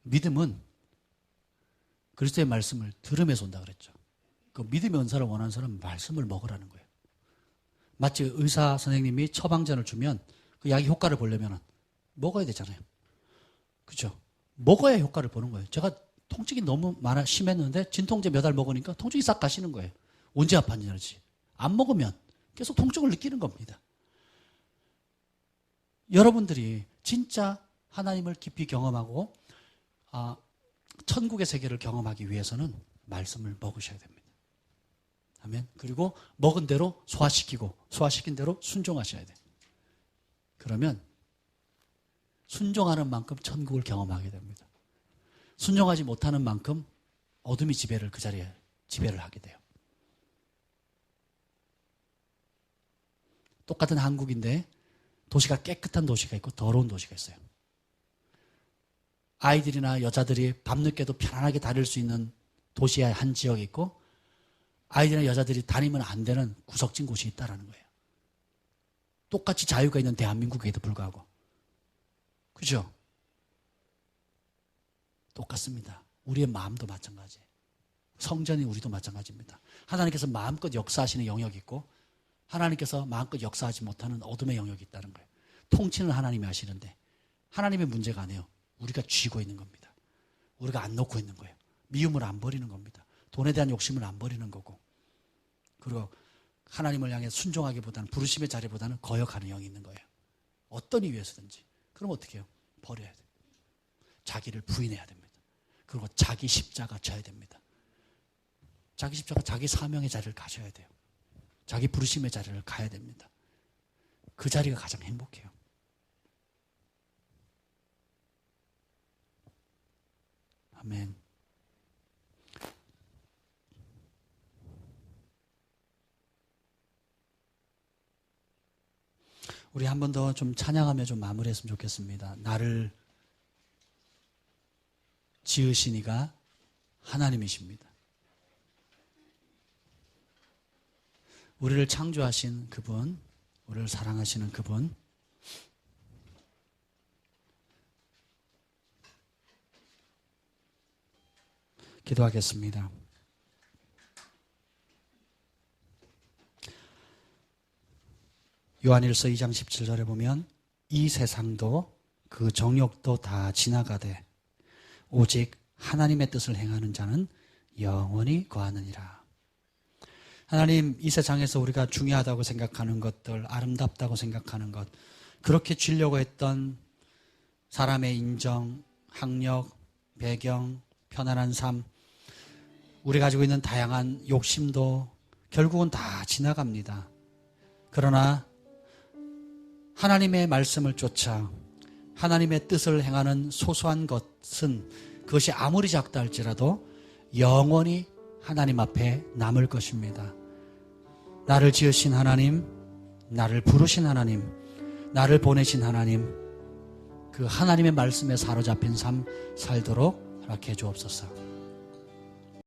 믿음은 그리스도의 말씀을 들으면서 온다 그랬죠. 그 믿음의 연사를 원하는 사람은 말씀을 먹으라는 거예요. 마치 의사 선생님이 처방전을 주면 그 약이 효과를 보려면 먹어야 되잖아요. 그렇죠? 먹어야 효과를 보는 거예요. 제가 통증이 너무 심했는데 진통제 몇 알 먹으니까 통증이 싹 가시는 거예요. 언제 아팠는지. 안 먹으면 계속 통증을 느끼는 겁니다. 여러분들이 진짜 하나님을 깊이 경험하고 천국의 세계를 경험하기 위해서는 말씀을 먹으셔야 됩니다. 아멘. 그리고 먹은 대로 소화시키고 소화시킨 대로 순종하셔야 돼요. 그러면 순종하는 만큼 천국을 경험하게 됩니다. 순종하지 못하는 만큼 어둠이 그 자리에 지배를 하게 돼요. 똑같은 한국인데 도시가 깨끗한 도시가 있고 더러운 도시가 있어요. 아이들이나 여자들이 밤늦게도 편안하게 다닐 수 있는 도시의 한 지역이 있고 아이들이나 여자들이 다니면 안 되는 구석진 곳이 있다는 거예요. 똑같이 자유가 있는 대한민국에도 불구하고. 그죠? 똑같습니다. 우리의 마음도 마찬가지예요. 성전인 우리도 마찬가지입니다. 하나님께서 마음껏 역사하시는 영역이 있고 하나님께서 마음껏 역사하지 못하는 어둠의 영역이 있다는 거예요. 통치는 하나님이 하시는데 하나님의 문제가 아니에요. 우리가 쥐고 있는 겁니다. 우리가 안 놓고 있는 거예요. 미움을 안 버리는 겁니다. 돈에 대한 욕심을 안 버리는 거고 그리고 하나님을 향해 순종하기보다는 부르심의 자리보다는 거역하는 영이 있는 거예요. 어떤 이유에서든지. 그럼 어떻게 해요? 버려야 돼요. 자기를 부인해야 됩니다. 그리고 자기 십자가 져야 됩니다. 자기 십자가 자기 사명의 자리를 가져야 돼요. 자기 부르심의 자리를 가야 됩니다. 그 자리가 가장 행복해요. 아멘. 우리 한 번 더 좀 찬양하며 좀 마무리했으면 좋겠습니다. 나를 지으시니가 하나님이십니다. 우리를 창조하신 그분, 우리를 사랑하시는 그분, 기도하겠습니다. 요한일서 2장 17절에 보면 이 세상도 그 정욕도 다 지나가되 오직 하나님의 뜻을 행하는 자는 영원히 거하느니라. 하나님, 이 세상에서 우리가 중요하다고 생각하는 것들, 아름답다고 생각하는 것, 그렇게 주려고 했던 사람의 인정, 학력, 배경, 편안한 삶, 우리 가지고 있는 다양한 욕심도 결국은 다 지나갑니다. 그러나 하나님의 말씀을 쫓아 하나님의 뜻을 행하는 소소한 것은 그것이 아무리 작다 할지라도 영원히 하나님 앞에 남을 것입니다. 나를 지으신 하나님, 나를 부르신 하나님, 나를 보내신 하나님, 그 하나님의 말씀에 사로잡힌 삶 살도록 허락해 주옵소서.